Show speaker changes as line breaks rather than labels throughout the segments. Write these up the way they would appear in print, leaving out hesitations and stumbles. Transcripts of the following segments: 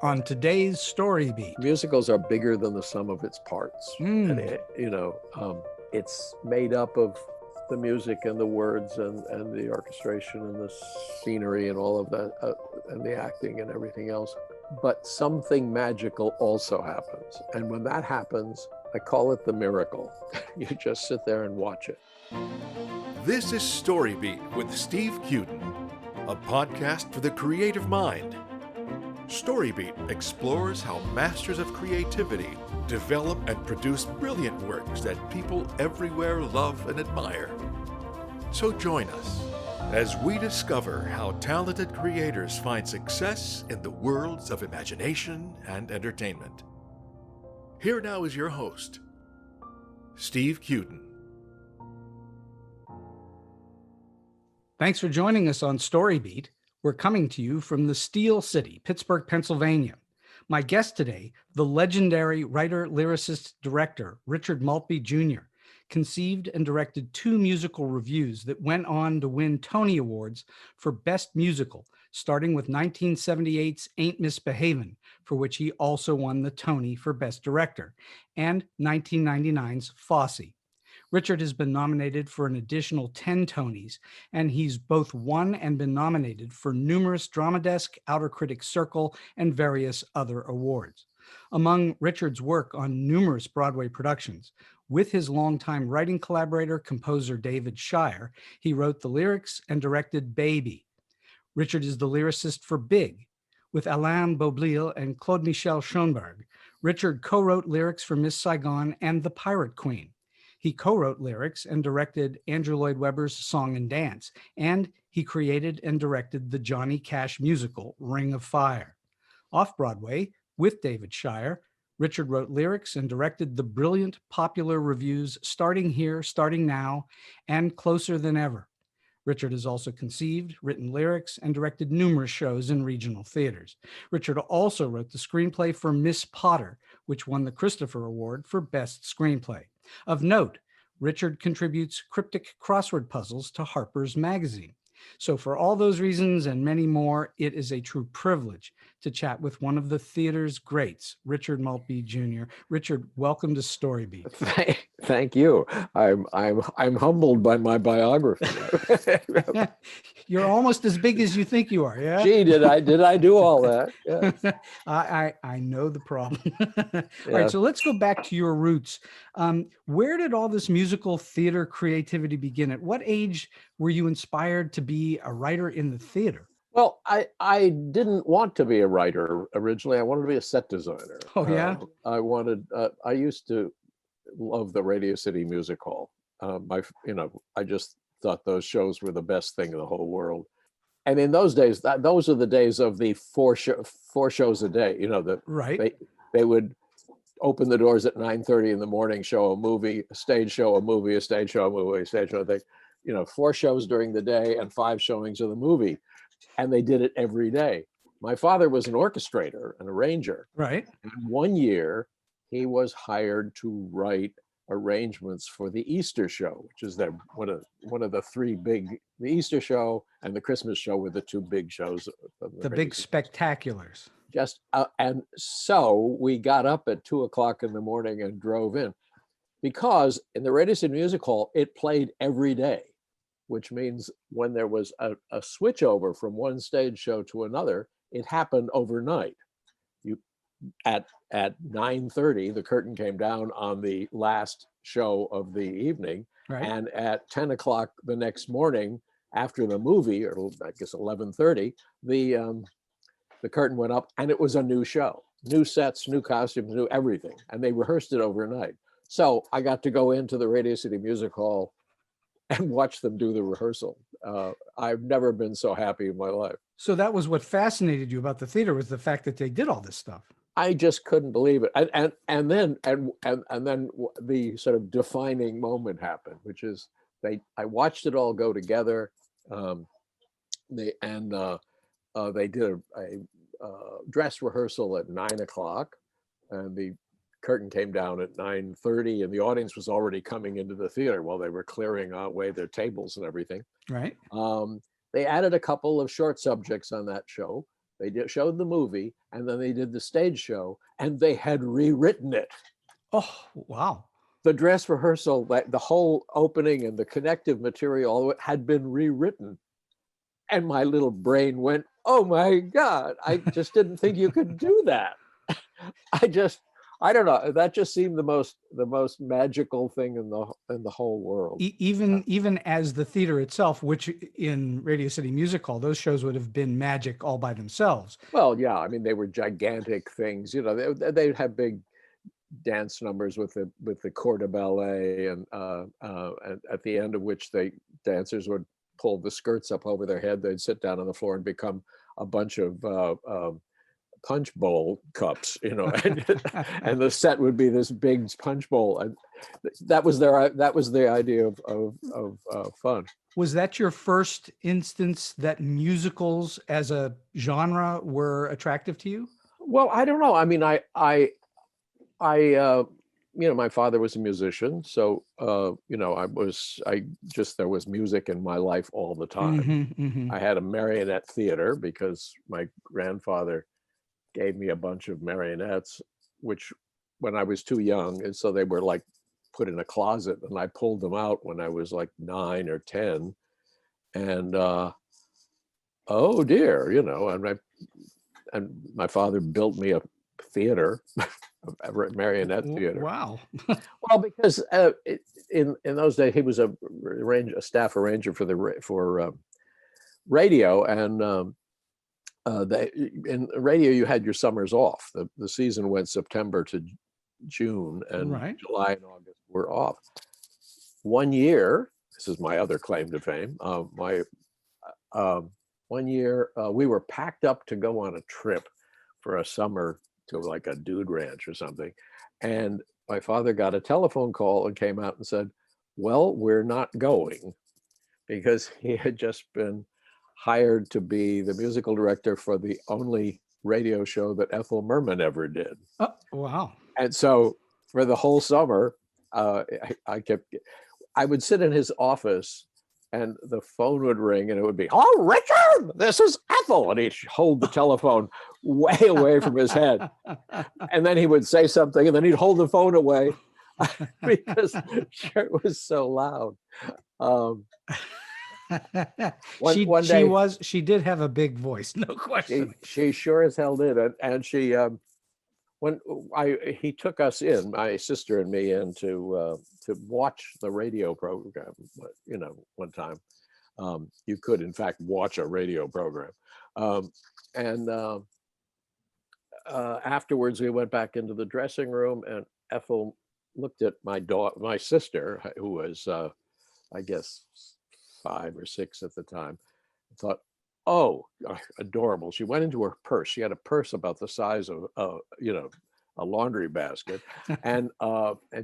on today's Story Beat.
Musicals are bigger than the sum of its parts. And it's made up of the music and the words and the orchestration and the scenery and all of that, and the acting and everything else. But something magical also happens. And when that happens, I call it the miracle. You just sit there and watch it.
This is StoryBeat with Steve Cuden, a podcast for the creative mind. StoryBeat explores how masters of creativity develop and produce brilliant works that people everywhere love and admire. So join us as we discover how talented creators find success in the worlds of imagination and entertainment. Here now is your host, Steve Cuden.
Thanks for joining us on StoryBeat. We're coming to you from the Steel City, Pittsburgh, Pennsylvania. My guest today, the legendary writer-lyricist-director Richard Maltby Jr., conceived and directed 2 musical revues that went on to win Tony Awards for Best Musical, starting with 1978's Ain't Misbehavin, for which he also won the Tony for Best Director, and 1999's Fosse. Richard has been nominated for an additional 10 Tonys, and he's both won and been nominated for numerous Drama Desk, Outer Critics Circle, and various other awards. Among Richard's work on numerous Broadway productions, with his longtime writing collaborator, composer David Shire, he wrote the lyrics and directed Baby. Richard is the lyricist for Big, with Alain, Boublil, and Claude-Michel Schonberg. Richard co-wrote lyrics for Miss Saigon and The Pirate Queen. He co-wrote lyrics and directed Andrew Lloyd Webber's Song and Dance, and he created and directed the Johnny Cash musical, Ring of Fire. Off-Broadway, with David Shire, Richard wrote lyrics and directed the brilliant popular revues Starting Here, Starting Now, and Closer Than Ever. Richard has also conceived, written lyrics, and directed numerous shows in regional theaters. Richard also wrote the screenplay for Miss Potter, which won the Christopher Award for Best Screenplay. Of note, Richard contributes cryptic crossword puzzles to Harper's magazine. So for all those reasons and many more, it is a true privilege to chat with one of the theater's greats, Richard Maltby Jr. Richard, welcome to StoryBeat.
Thank you. I'm humbled by my biography.
Yeah, you're almost as big as you think you are. Yeah.
Gee, did I do all that? Yeah.
I know the problem. All
Yeah.
right, so let's go back to your roots. Where did all this musical theater creativity begin? At what age were you inspired to be a writer in the theater?
Well, I didn't want to be a writer originally. I wanted to be a set designer.
Oh, yeah?
I used to love the Radio City Music Hall. I just thought those shows were the best thing in the whole world. And in those days, those are the days of the four shows a day.
Right.
They would open the doors at 9:30 in the morning, show a movie, a stage show, a movie, a stage show, a movie, a stage show. 4 shows during the day and 5 showings of the movie. And they did it every day. My father was an orchestrator, an arranger.
Right.
And one year he was hired to write arrangements for the Easter show, which is one of the 3 big, the Easter show and the Christmas show were the 2 big shows.
The big spectaculars.
And so we got up at 2:00 in the morning and drove in, because in the Radio City Music Hall, it played every day, which means when there was a switchover from one stage show to another, it happened overnight. At 9:30, the curtain came down on the last show of the evening,
Right.
and at 10:00 the next morning, after the movie, or I guess 11:30, the curtain went up, and it was a new show, new sets, new costumes, new everything, and they rehearsed it overnight. So I got to go into the Radio City Music Hall and watch them do the rehearsal. I've never been so happy in my life.
So that was what fascinated you about the theater, was the fact that they did all this stuff.
I just couldn't believe it. And then the sort of defining moment happened, which is I watched it all go together. They did a dress rehearsal at 9:00, and the curtain came down at 9:30, and the audience was already coming into the theater while they were clearing away their tables and everything.
Right.
They added a couple of short subjects on that show. showed the movie, and then they did the stage show, and they had rewritten it.
Oh, wow.
The dress rehearsal, the whole opening and the connective material, all of it had been rewritten. And my little brain went, oh my God, I just didn't think you could do that. I don't know. That just seemed the most magical thing in the whole world.
Even as the theater itself, which in Radio City Music Hall, those shows would have been magic all by themselves.
Well, yeah, I mean, they were gigantic things. You know, they'd have big dance numbers with the corps de ballet, and at the end of which dancers would pull the skirts up over their head. They'd sit down on the floor and become a bunch of punch bowl cups, you know, and the set would be this big punch bowl, and that was the idea of fun.
Was that your first instance that musicals as a genre were attractive to you?
Well, I don't know. I mean, I you know, my father was a musician, so you know, there was music in my life all the time. I had a marionette theater because my grandfather gave me a bunch of marionettes, which when I was too young, and so they were like put in a closet, and I pulled them out when I was like 9 or 10, and oh dear, you know, and my father built me a theater, a marionette theater.
Wow.
Well, because in those days he was a staff arranger for radio, and in radio you had your summers off. The season went September to June, and
Right.
July and August were off. One year, this is my other claim to fame. One year we were packed up to go on a trip for a summer to like a dude ranch or something, and my father got a telephone call and came out and said, well, we're not going, because he had just been hired to be the musical director for the only radio show that Ethel Merman ever did.
Oh, wow.
And so for the whole summer, I would sit in his office, and the phone would ring, and it would be, oh, Richard, this is Ethel. And he'd hold the telephone way away from his head. And then he would say something, and then he'd hold the phone away because it was so loud.
She did have a big voice, no question.
She sure as hell did. And she, he took us in, my sister and me, in to watch the radio program. You know, one time you could in fact watch a radio program, and afterwards we went back into the dressing room, and Ethel looked at my sister, who was I guess 5 or 6 at the time, and thought, oh, adorable. She went into her purse. She had a purse about the size of, you know, a laundry basket, and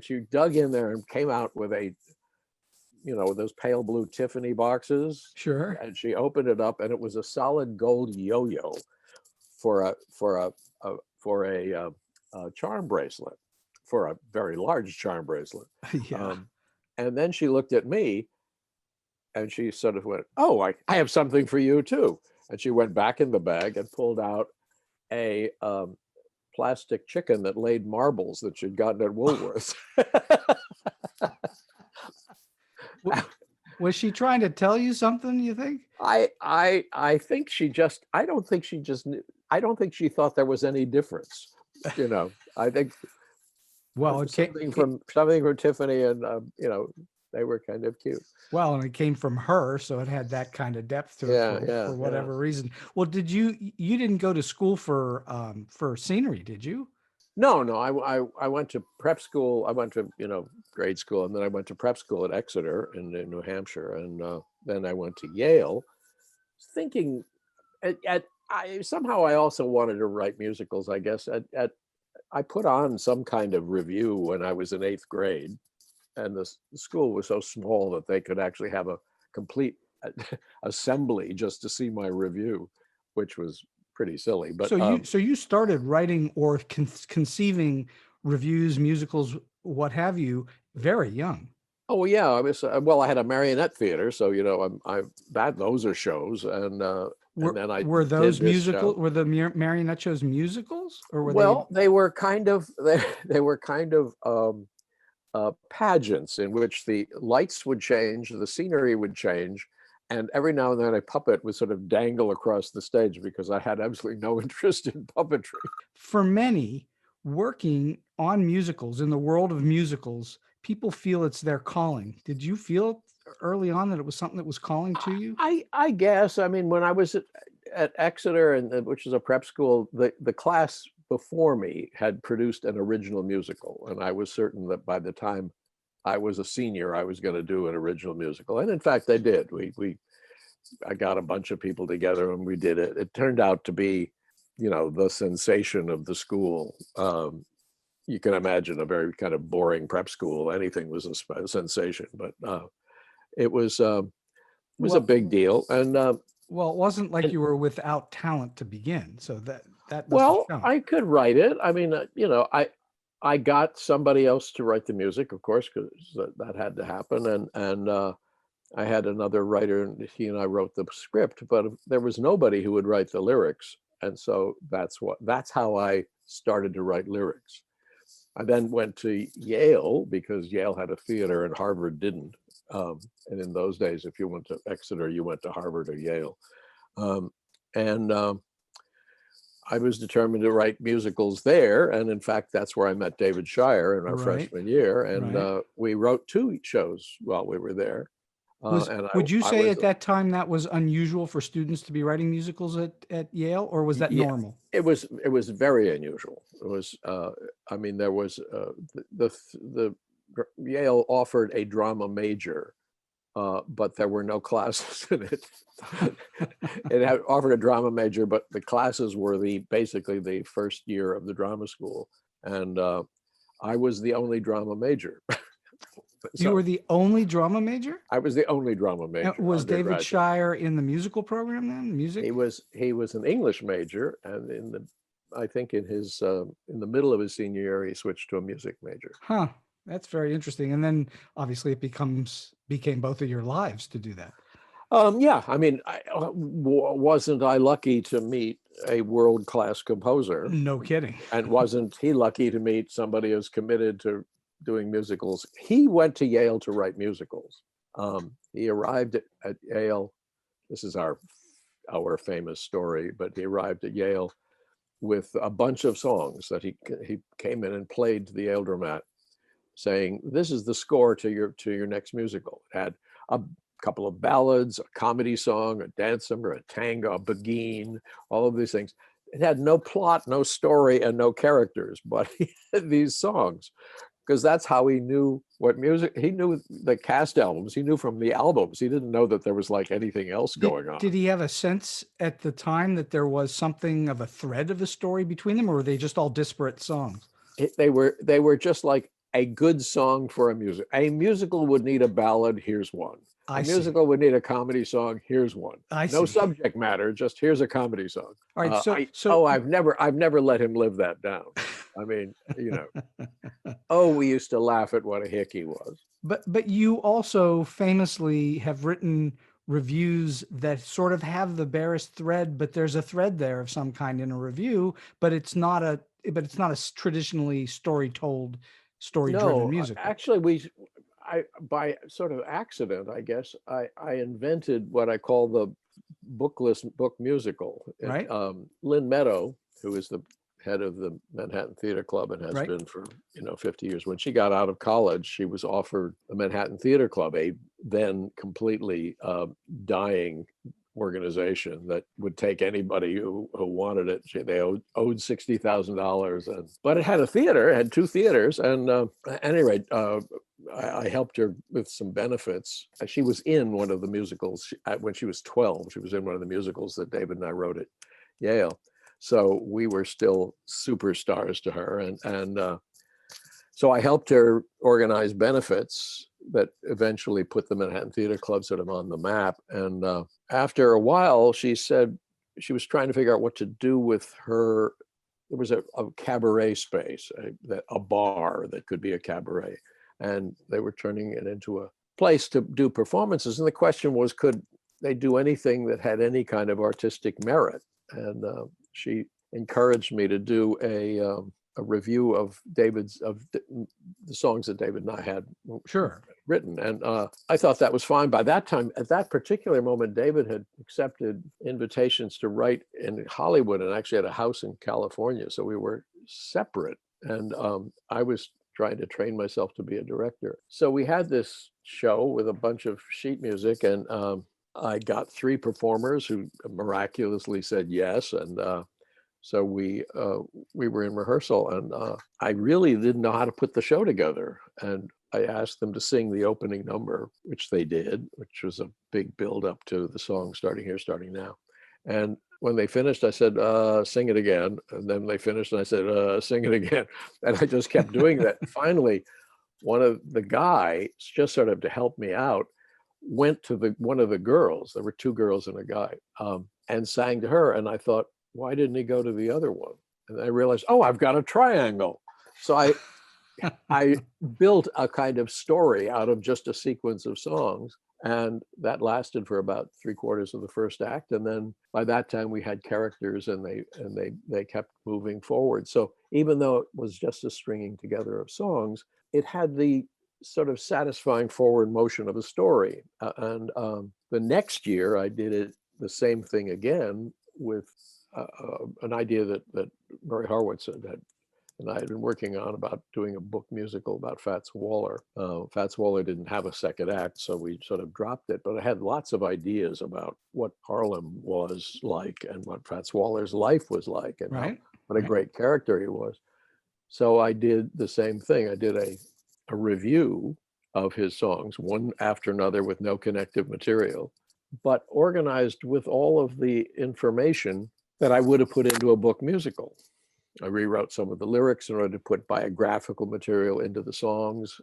she dug in there and came out with those pale blue Tiffany boxes.
Sure.
And she opened it up, and it was a solid gold yo-yo for a charm bracelet, for a very large charm bracelet.
Yeah.
And then she looked at me, and she sort of went, oh, I have something for you too. And she went back in the bag and pulled out a plastic chicken that laid marbles that she'd gotten at Woolworths.
Was she trying to tell you something, you think?
I think she just, I don't think she thought there was any difference. You know, I think
well,
something from Tiffany, and you know, they were kind of cute.
Well, and it came from her, so it had that kind of depth to it for whatever reason. Well, you didn't go to school for scenery, did you?
No, I went to prep school. I went to, you know, grade school, and then I went to prep school at Exeter in New Hampshire, and then I went to Yale, thinking somehow I also wanted to write musicals, I guess. I put on some kind of review when I was in 8th grade, and the school was so small that they could actually have a complete assembly just to see my review, which was pretty silly. But
so you started writing or conceiving reviews, musicals, what have you, very young.
Oh yeah, I was I had a marionette theater, so you know those are shows, and
Were,
and then I
were
did
those
this
musical?
show.
Were the marionette shows musicals, or were
Well, they were kind of they were kind of pageants in which the lights would change, the scenery would change, and every now and then a puppet would sort of dangle across the stage because I had absolutely no interest in puppetry.
For many working on musicals in the world of musicals, people feel it's their calling. Did you feel early on that it was something that was calling to you?
I guess, I mean, when I was at Exeter, which is a prep school, the class before me had produced an original musical, and I was certain that by the time I was a senior, I was going to do an original musical. And in fact, I did. I got a bunch of people together and we did it. It turned out to be, the sensation of the school. You can imagine a very kind of boring prep school. Anything was a sensation, but it was a big deal. And
well, it wasn't like you were without talent to begin. So that must
well,
have shown.
I could write it. I mean, I got somebody else to write the music, of course, because that had to happen. And I had another writer, and he and I wrote the script, but there was nobody who would write the lyrics. And so that's how I started to write lyrics. I then went to Yale because Yale had a theater and Harvard didn't. And in those days, if you went to Exeter, you went to Harvard or Yale. I was determined to write musicals there. And in fact, that's where I met David Shire in our freshman year. And we wrote 2 shows while we were there.
Would you say at that time that was unusual for students to be writing musicals at Yale, or was that normal?
It was very unusual. It was, I mean, there was the Yale offered a drama major, but there were no classes in it. It had offered a drama major, but the classes were basically the first year of the drama school, and I was the only drama major.
You were the only drama major?
I was the only drama major.
Was David Shire in the musical program then? Music?
He was an English major, and I think in the middle of his senior year, he switched to a music major.
Huh. That's very interesting. And then obviously it became both of your lives to do that.
Yeah, I mean, wasn't I lucky to meet a world-class composer?
No kidding.
And wasn't he lucky to meet somebody who's committed to doing musicals? He went to Yale to write musicals. He arrived at Yale. This is our famous story, but he arrived at Yale with a bunch of songs that he came in and played to the Yale Dramat, saying, "This is the score to your next musical." It had a couple of ballads, a comedy song, a dance number, a tango, a beguine, all of these things. It had no plot, no story, and no characters, but he had these songs, because that's how he knew what music. He knew the cast albums. He knew from the albums. He didn't know that there was like anything else going on.
Did he have a sense at the time that there was something of a thread of a story between them, or were they just all disparate songs?
They were just like a good song for a music. A musical would need a ballad. Here's one. A musical would need a comedy song. Here's one. No subject matter. Just here's a comedy song.
All right. So
I've never let him live that down. I mean, we used to laugh at what a hick he was.
But you also famously have written reviews that sort of have the barest thread, but there's a thread there of some kind in a review, but it's not a traditionally story-driven musical.
Actually, by sort of accident, I guess, I invented what I call the book musical.
Right.
Lynn Meadow, who is the head of the Manhattan Theater Club and has been for 50 years. When she got out of college, she was offered the Manhattan Theater Club, a then completely dying organization that would take anybody who wanted it. They owed $60,000, but it had a theater. It had 2 theaters, and at any rate, I helped her with some benefits. She was in one of the musicals when she was 12. She was in one of the musicals that David and I wrote at Yale. So we were still superstars to her, and so I helped her organize benefits that eventually put the Manhattan Theater Club sort of on the map. And after a while, she said she was trying to figure out what to do with her. There was a cabaret space, a bar that could be a cabaret, and they were turning it into a place to do performances. And the question was, could they'd do anything that had any kind of artistic merit. And she encouraged me to do a review of the songs that David and I had
Sure.
written. And I thought that was fine. By that time, at that particular moment, David had accepted invitations to write in Hollywood and actually had a house in California. So we were separate. And I was trying to train myself to be a director. So we had this show with a bunch of sheet music, and I got 3 performers who miraculously said yes. And so we were in rehearsal, and I really didn't know how to put the show together. And I asked them to sing the opening number, which they did, which was a big build up to the song Starting Here, Starting Now. And when they finished, I said, sing it again. And then they finished and I said, sing it again. And I just kept doing that. Finally, one of the guys, just sort of to help me out, went to one of the girls. There were 2 girls and a guy, and sang to her. And I thought, why didn't he go to the other one? And I realized, oh, I've got a triangle. So I built a kind of story out of just a sequence of songs. And that lasted for about 3/4 of the first act. And then by that time we had characters, and they kept moving forward. So even though it was just a stringing together of songs, it had the sort of satisfying forward motion of a story. And the next year I did it the same thing again with an idea that Murray Horwitz and I had been working on, about doing a book musical about Fats Waller. Fats Waller didn't have a second act, so we sort of dropped it. But I had lots of ideas about what Harlem was like and what Fats Waller's life was like, and what a great character he was. So I did the same thing. I did a review of his songs, one after another, with no connective material, but organized with all of the information that I would have put into a book musical. I rewrote some of the lyrics in order to put biographical material into the songs.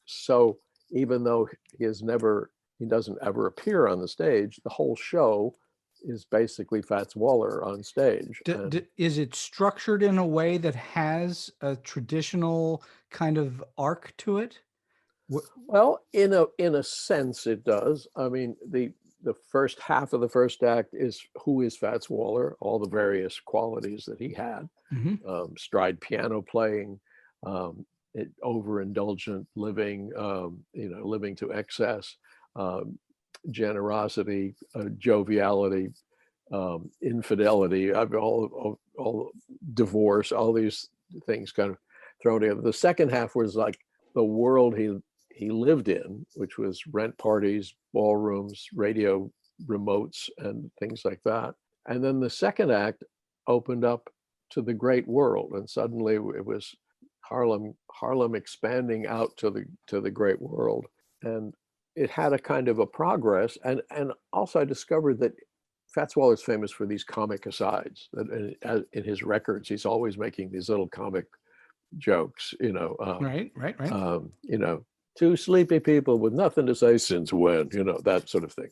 So even though he doesn't ever appear on the stage, the whole show is basically Fats Waller on stage.
Is it structured in a way that has a traditional kind of arc to it?
Well, in a sense, it does. I mean, the first half of the first act is who is Fats Waller, all the various qualities that he had, stride piano playing, overindulgent living, living to excess, generosity, joviality, infidelity, all divorce, all these things kind of thrown together. The second half was like the world he lived in, which was rent parties, ballrooms, radio remotes, and things like that. And then the second act opened up to the great world, and suddenly it was Harlem expanding out to the great world. And it had a kind of a progress. And also I discovered that Fats Waller's famous for these comic asides. That in his records, he's always making these little comic jokes,
Right.
2 sleepy people with nothing to say since when, that sort of thing.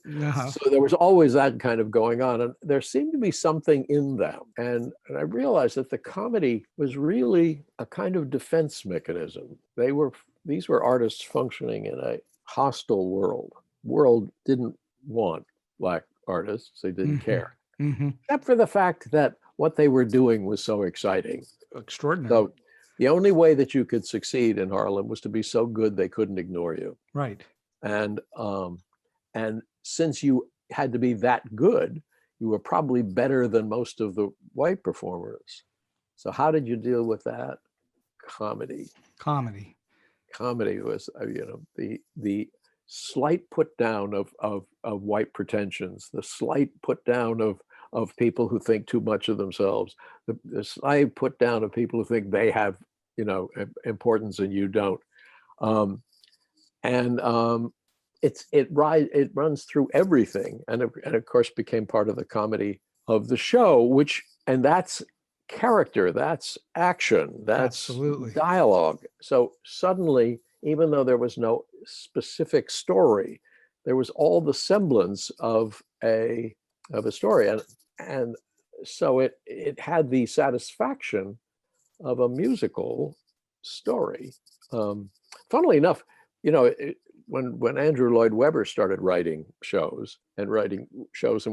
So there was always that kind of going on, and there seemed to be something in them. And I realized that the comedy was really a kind of defense mechanism. These were artists functioning in a hostile world. World didn't want Black artists. They didn't care, except for the fact that what they were doing was so exciting.
Extraordinary.
So the only way that you could succeed in Harlem was to be so good they couldn't ignore you.
Right.
And since you had to be that good, you were probably better than most of the white performers. So how did you deal with that? Comedy was, the slight put down of white pretensions, the slight put down of people who think too much of themselves, the slight put down of people who think they have, importance and you don't. It runs through everything, and of course became part of the comedy of the show, and that's character, that's action, that's
Absolutely.
dialogue. So suddenly, even though there was no specific story, there was all the semblance of a story, and so it had the satisfaction of a musical story. Funnily enough, when Andrew Lloyd Webber started writing shows in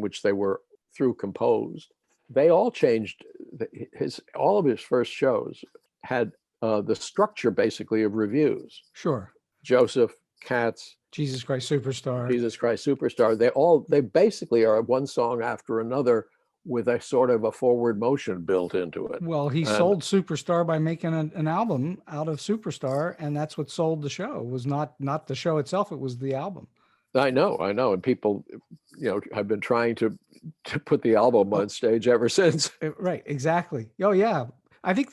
which they were through composed, they all changed. All of his first shows had the structure basically of revues.
Sure.
Joseph, Cats,
Jesus Christ Superstar.
Jesus Christ Superstar. They basically are one song after another with a sort of a forward motion built into it.
Well, he sold Superstar by making an album out of Superstar, and that's what sold the show. It was not the show itself, it was the album.
I know, and people, have been trying to put the album on stage ever since.
Right, exactly. Oh yeah, I think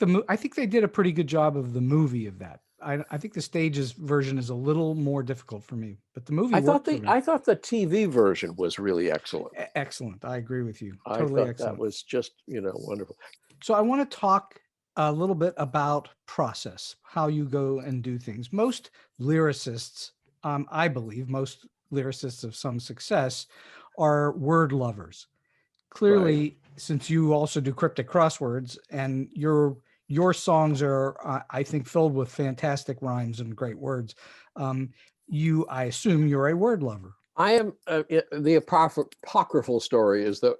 they did a pretty good job of the movie of that. I think the stage's version is a little more difficult for me, but the movie worked for me.
I thought the TV version was really excellent.
Excellent. I agree with you.
I
Totally
thought
excellent.
that was just, wonderful.
So I want to talk a little bit about process, how you go and do things. Most lyricists, I believe, most lyricists of some success are word lovers. Clearly,
Right.
Since you also do cryptic crosswords, and your songs are, I think, filled with fantastic rhymes and great words. I assume you're a word lover.
I am. The apocryphal story is that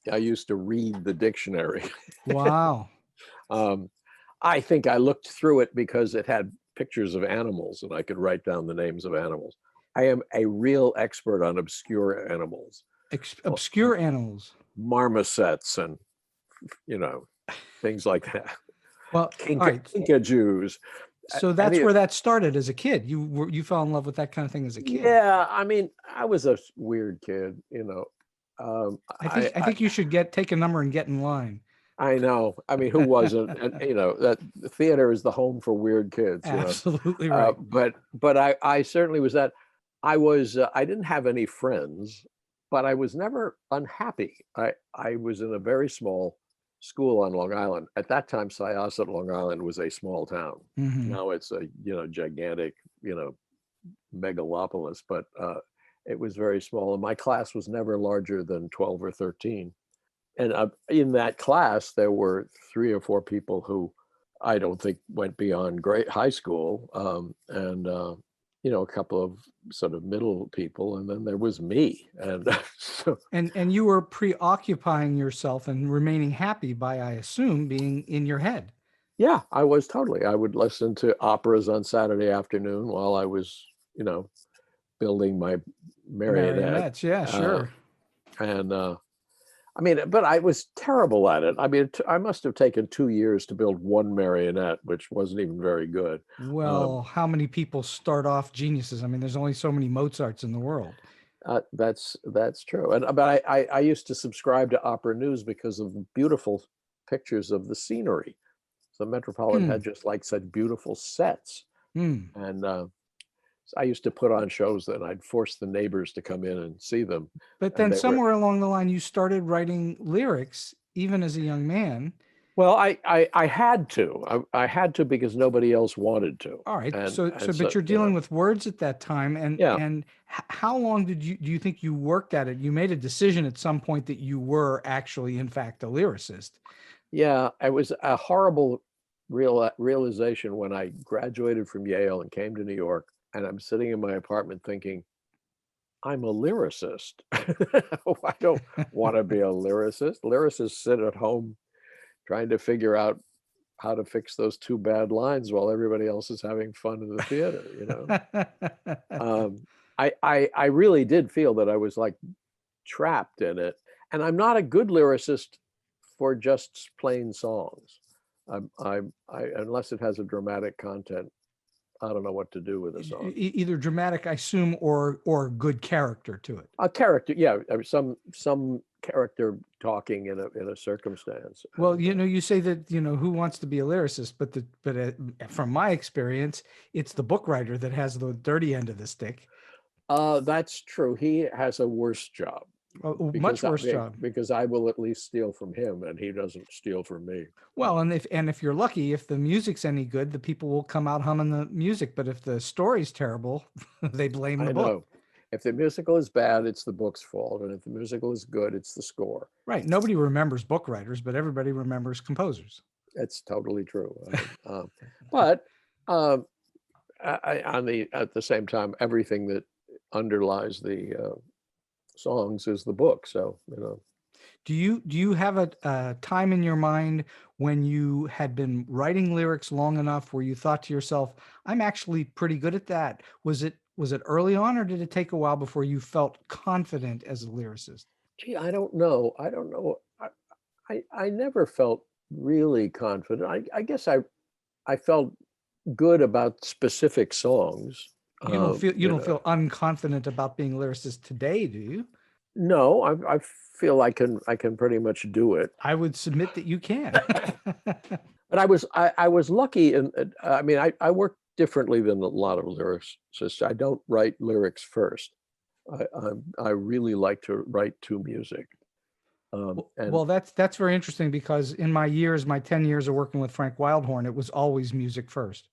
I used to read the dictionary.
Wow.
I think I looked through it because it had pictures of animals and I could write down the names of animals. I am a real expert on obscure animals.
Obscure animals.
Marmosets and, things like that.
Well, all right.
Kinkajous.
So that's where that started as a kid. You fell in love with that kind of thing as a kid.
Yeah, I was a weird kid,
I think you should take a number and get in line.
I know. Who wasn't? And that the theater is the home for weird kids.
Absolutely right.
But I certainly was that. I didn't have any friends, but I was never unhappy. I was in a very small school on Long Island. At that time, Syosset, Long Island was a small town.
Mm-hmm.
Now it's a gigantic megalopolis, but it was very small. And my class was never larger than 12 or 13. And in that class, there were 3 or 4 people who I don't think went beyond high school, and a couple of sort of middle people, and then there was me. And so,
and you were preoccupying yourself and remaining happy by, I assume, being in your head.
Yeah, I was totally. I would listen to operas on Saturday afternoon while I was, building my marionette.
Marionettes, yeah, sure.
But I was terrible at it. I must have taken 2 years to build one marionette, which wasn't even very good.
Well, how many people start off geniuses? There's only so many Mozarts in the world.
That's true. But I used to subscribe to Opera News because of the beautiful pictures of the scenery. So Metropolitan had just like such beautiful sets. And I used to put on shows that I'd force the neighbors to come in and see them.
But then somewhere along the line, you started writing lyrics, even as a young man.
Well, I had to. I had to because nobody else wanted to.
All right. But you're dealing with words at that time. And how long do you think you worked at it? You made a decision at some point that you were actually, in fact, a lyricist.
Yeah, it was a horrible realization when I graduated from Yale and came to New York. And I'm sitting in my apartment thinking, I'm a lyricist. I don't want to be a lyricist. Lyricists sit at home trying to figure out how to fix those 2 bad lines while everybody else is having fun in the theater, I really did feel that I was like trapped in it. And I'm not a good lyricist for just plain songs. Unless it has a dramatic content, I don't know what to do with a song.
Either dramatic, I assume, or good character to it.
A character, yeah. Some character talking in a circumstance.
Well, you say that who wants to be a lyricist, but from my experience, it's the book writer that has the dirty end of the stick.
That's true. He has a worse job.
Much worse job.
Because I will at least steal from him and he doesn't steal from me.
Well, and if you're lucky, if the music's any good, the people will come out humming the music. But if the story's terrible, they blame the book. Know.
If the musical is bad, it's the book's fault. And if the musical is good, it's the score.
Right. Nobody remembers book writers, but everybody remembers composers.
That's totally true. But at the same time, everything that underlies the songs is the book. So,
Do you have a time in your mind when you had been writing lyrics long enough where you thought to yourself, I'm actually pretty good at that? Was it early on, or did it take a while before you felt confident as a lyricist?
gee, I don't know. I don't know. I never felt really confident. I guess I felt good about specific songs.
You don't feel
You know,
unconfident about being a lyricist today, do you?
no, I feel I can pretty much do it.
I would submit that you can.
But I was lucky, and I mean, I work differently than a lot of lyricists. I don't write lyrics first. I really like to write to music. And
Well, that's very interesting, because in my 10 years of working with Frank Wildhorn, it was always music first.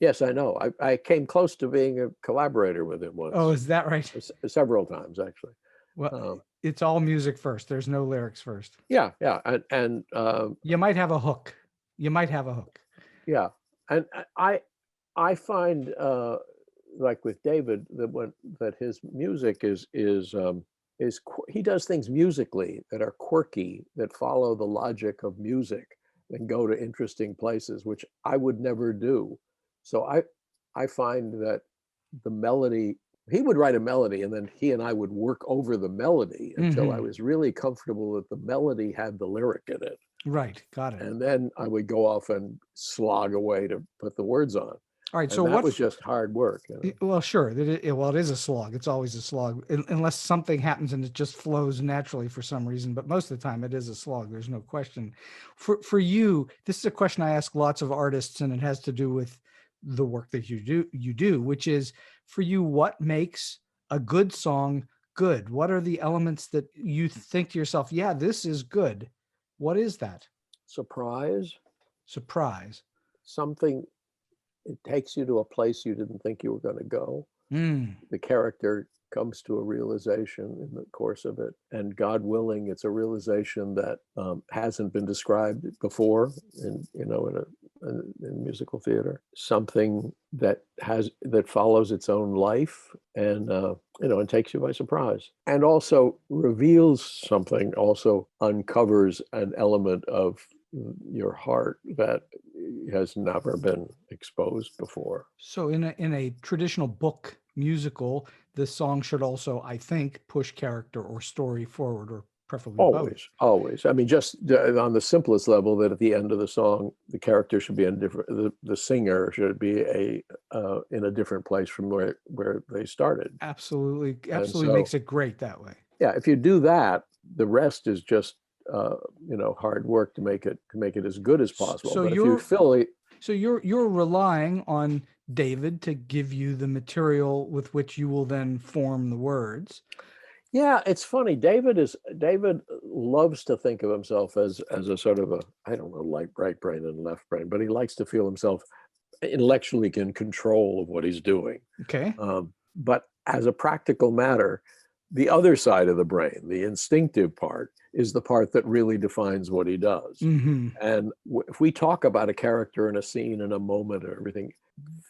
yes, I know. I came close to being a collaborator with him once,
Oh, is that right?
several times actually.
Well, it's all music first. There's no lyrics first.
Yeah, yeah, and
You might have a hook. You might have a hook.
yeah, and I find like with David that his music he does things musically that are quirky, that follow the logic of music and go to interesting places, which I would never do. So I find that the melody, he would write a melody and then he and I would work over the melody until I
Mhm.
was really comfortable that the melody had the lyric in it.
Right. Got it.
And then I would go off and slog away to put the words on.
All right. So
And that was just hard work.
well, sure. Well, it is a slog. It's always a slog, unless something happens and it just flows naturally for some reason. But most of the time, it is a slog. There's no question. For you, this is a question I ask lots of artists, and it has to do with the work that you do, which is, for you, what makes a good song good? What are the elements that you think to yourself, yeah, this is good? What is that?
Surprise,
Surprise.
something, it takes you to a place you didn't think you were going to go.
Mm.
The character comes to a realization in the course of it, and God willing, it's a realization that hasn't been described before in musical theater. Something that follows its own life, and and takes you by surprise, and also reveals something, also uncovers an element of your heart that has never been exposed before.
So in a traditional book musical, the song should also, I think, push character or story forward, or preferably both.
Always. I mean, just on the simplest level, that at the end of the song, the character should be in different. The singer should be in a different place from where they started.
Absolutely
so-
makes it great that way.
Yeah, if you do that, the rest is just hard work to make it as good as possible.
So
But if you fill it,
So you're relying on David to give you the material with which you will then form the words.
yeah, it's funny. David loves to think of himself as a sort of a, I don't know, like right brain and left brain, but he likes to feel himself intellectually in control of what he's doing.
Okay.
But as a practical matter, the other side of the brain, the instinctive part, is the part that really defines what he does.
Mm-hmm.
And if we talk about a character in a scene, in a moment, or everything,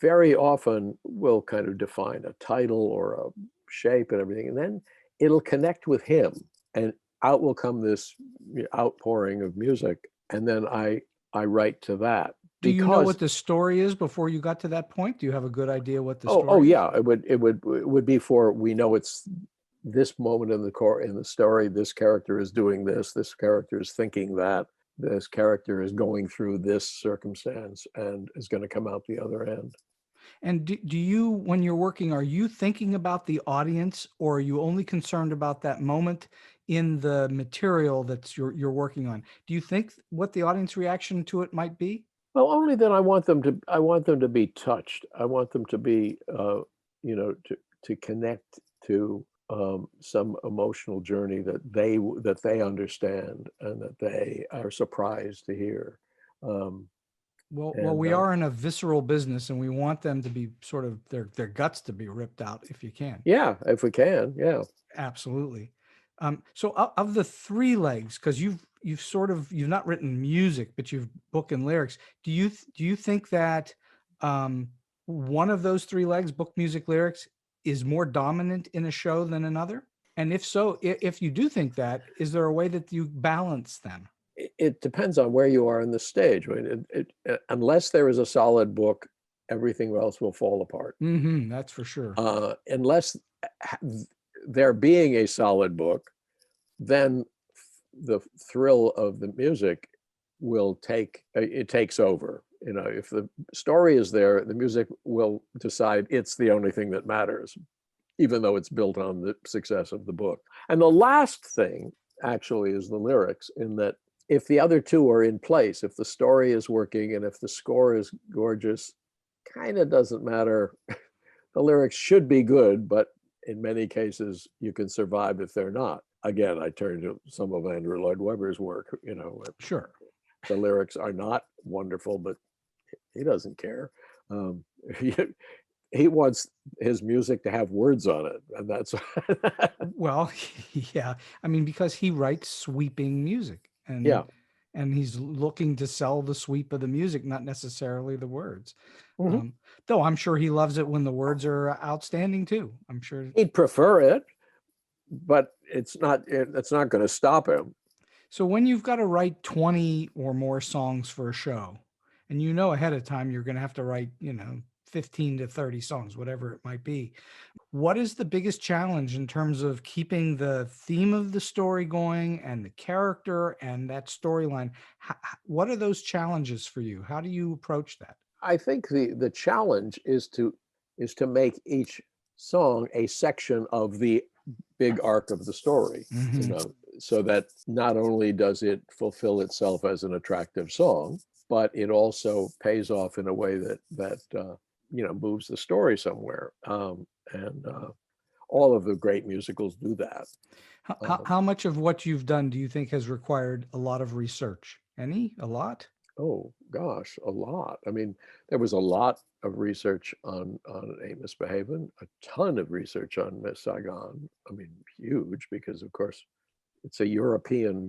very often we'll kind of define a title or a shape and everything, and then it'll connect with him, and out will come this outpouring of music, and then I write to that.
Do you know what the story is before you got to that point? Do you have a good idea what the story
Oh
is?
yeah, it would be, for we know it's this moment in the story, this character is doing this character is thinking that, this character is going through this circumstance and is going to come out the other end.
And do you, when you're working, are you thinking about the audience, or are you only concerned about that moment in the material that's you're working on? Do you think what the audience reaction to it might be?
Well, only that I want them to be touched. I want them to be to connect to some emotional journey that they understand and that they are surprised to hear.
Well, we are in a visceral business, and we want them to be sort of their guts to be ripped out if you can.
Yeah, if we can, yeah.
Absolutely. So of the three legs, because you've not written music, but you've book and lyrics. Do you think that one of those three legs, book, music, lyrics, is more dominant in a show than another? And if so, if you do think that, is there a way that you balance them?
It depends on where you are in the stage. I mean, unless there is a solid book, everything else will fall apart.
That's for sure.
Unless there being a solid book, then the thrill of the music takes over. You know, if the story is there, the music will decide it's the only thing that matters, even though it's built on the success of the book. And the last thing actually is the lyrics, in that if the other two are in place, if the story is working and if the score is gorgeous, kind of doesn't matter. The lyrics should be good, but in many cases you can survive if they're not. Again, I turn to some of Andrew Lloyd Webber's work, you know.
Sure.
The lyrics are not wonderful, but he doesn't care. He wants his music to have words on it, and that's
well, yeah. I mean, because he writes sweeping music, and
yeah,
and he's looking to sell the sweep of the music, not necessarily the words.
mm-hmm.
Though I'm sure he loves it when the words are outstanding too. I'm sure
He'd prefer it, but it's not going to stop him.
So when you've got to write 20 or more songs for a show, and you know ahead of time you're going to have to write, 15 to 30 songs, whatever it might be, what is the biggest challenge in terms of keeping the theme of the story going and the character and that storyline? What are those challenges for you? How do you approach that?
I think the challenge is to make each song a section of the big arc of the story, you know, so that not only does it fulfill itself as an attractive song, but it also pays off in a way that moves the story somewhere. And all of the great musicals do that.
How much of what you've done do you think has required a lot of research? Any? A lot?
Oh gosh, a lot. I mean, there was a lot of research on Ain't Misbehavin, a ton of research on Miss Saigon. I mean, huge, because of course it's a European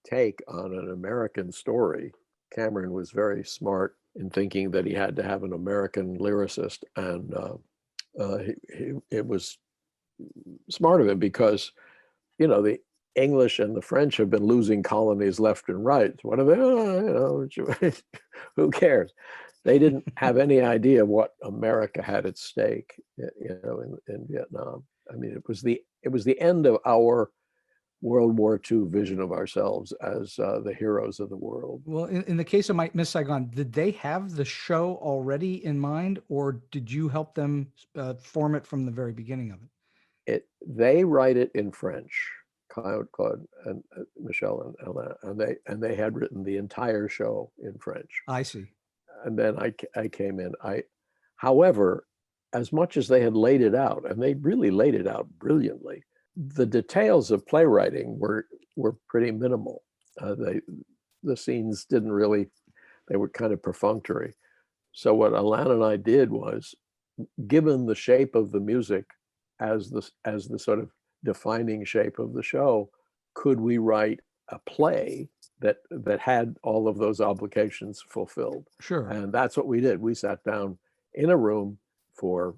take on an American story. Cameron was very smart in thinking that he had to have an American lyricist, and it was smart of him because, the English and the French have been losing colonies left and right. What are they? Who cares? They didn't have any idea what America had at stake, in Vietnam. I mean, it was the end of our World War II vision of ourselves as the heroes of the world.
Well, in the case of Miss Saigon, did they have the show already in mind, or did you help them form it from the very beginning of it?
They write it in French. Claude and Michel and Alain, and they had written the entire show in French.
I see.
And then I came in. However, as much as they had laid it out, and they really laid it out brilliantly, the details of playwriting were pretty minimal. The scenes didn't really, they were kind of perfunctory. So what Alain and I did was, given the shape of the music as the sort of defining shape of the show, could we write a play that had all of those obligations fulfilled?
Sure.
And that's what we did. We sat down in a room for,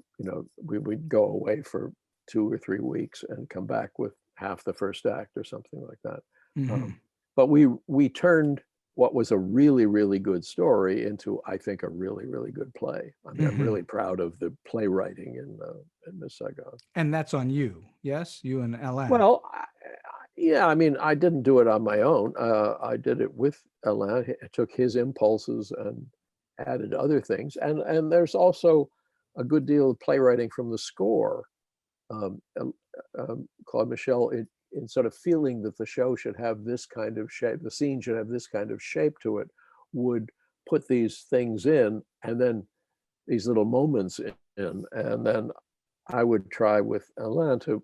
we'd go away for 2 or 3 weeks and come back with half the first act or something like that. But we turned what was a really, really good story into, I think, a really, really good play. I mean, I'm really proud of the playwriting in Miss Saigon.
And that's on you, yes? You and Alain.
Well, yeah, I mean, I didn't do it on my own. I did it with Alain. I took his impulses and added other things. And there's also a good deal of playwriting from the score. Claude-Michel, in sort of feeling that the show should have this kind of shape, the scene should have this kind of shape to it, would put these things in, and then these little moments in, and then I would try with Alain to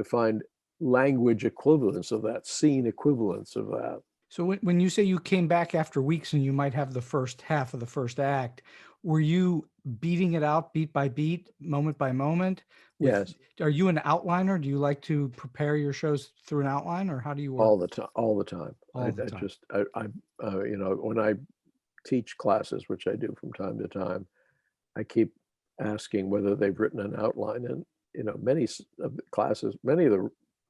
find language equivalents of that, scene equivalents of that.
So when you say you came back after weeks and you might have the first half of the first act, were you beating it out beat by beat, moment by moment?
Yes.
Are you an outliner? Do you like to prepare your shows through an outline, or how do you work?
All the time. All the time. When I teach classes, which I do from time to time, I keep asking whether they've written an outline. And, many of the classes, many of the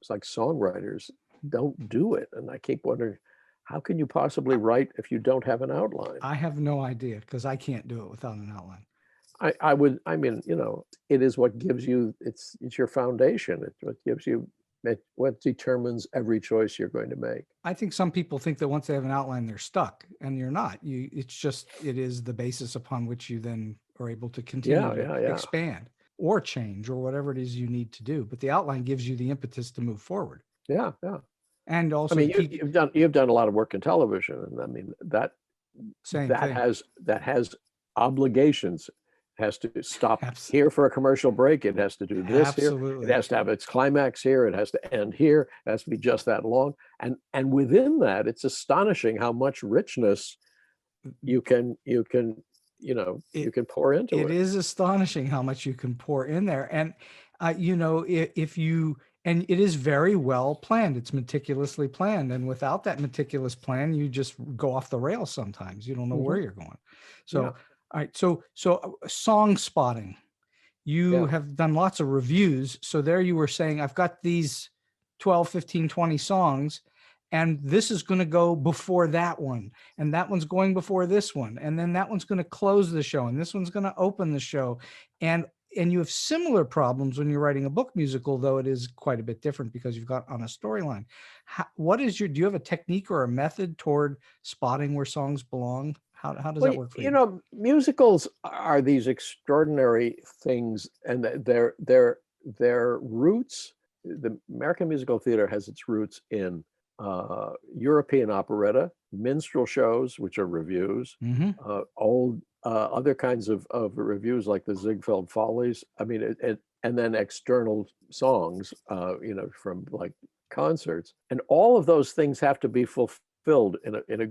like songwriters don't do it. And I keep wondering, how can you possibly write if you don't have an outline?
I have no idea because I can't do it without an outline.
I mean, it is what gives you, it's your foundation. It's what gives you, what determines every choice you're going to make.
I think some people think that once they have an outline, they're stuck, and you're not. It is the basis upon which you then are able to continue to expand or change or whatever it is you need to do. But the outline gives you the impetus to move forward.
Yeah.
And also,
I mean, you've done a lot of work in television, and I mean that has obligations. It has to stop here for a commercial break. It has to do this
Absolutely.
here. It has to have its climax here. It has to end here. It has to be just that long. And within that, it's astonishing how much richness you can pour into it.
It is astonishing how much you can pour in there. And, and it is very well planned. It's meticulously planned. And without that meticulous plan, you just go off the rails sometimes. You don't know where you're going. So, all right. So song spotting, you have done lots of reviews. So there you were saying, I've got these 12, 15, 20 songs, and this is going to go before that one. And that one's going before this one. And then that one's going to close the show. And this one's going to open the show. And you have similar problems when you're writing a book musical, though it is quite a bit different because you've got on a storyline. Do you have a technique or a method toward spotting where songs belong? How does that work for you?
Musicals are these extraordinary things, and their roots, the American musical theater has its roots in European operetta, minstrel shows, which are revues, old other kinds of revues like the Ziegfeld Follies. I mean, and then external songs, from like concerts, and all of those things have to be fulfilled in a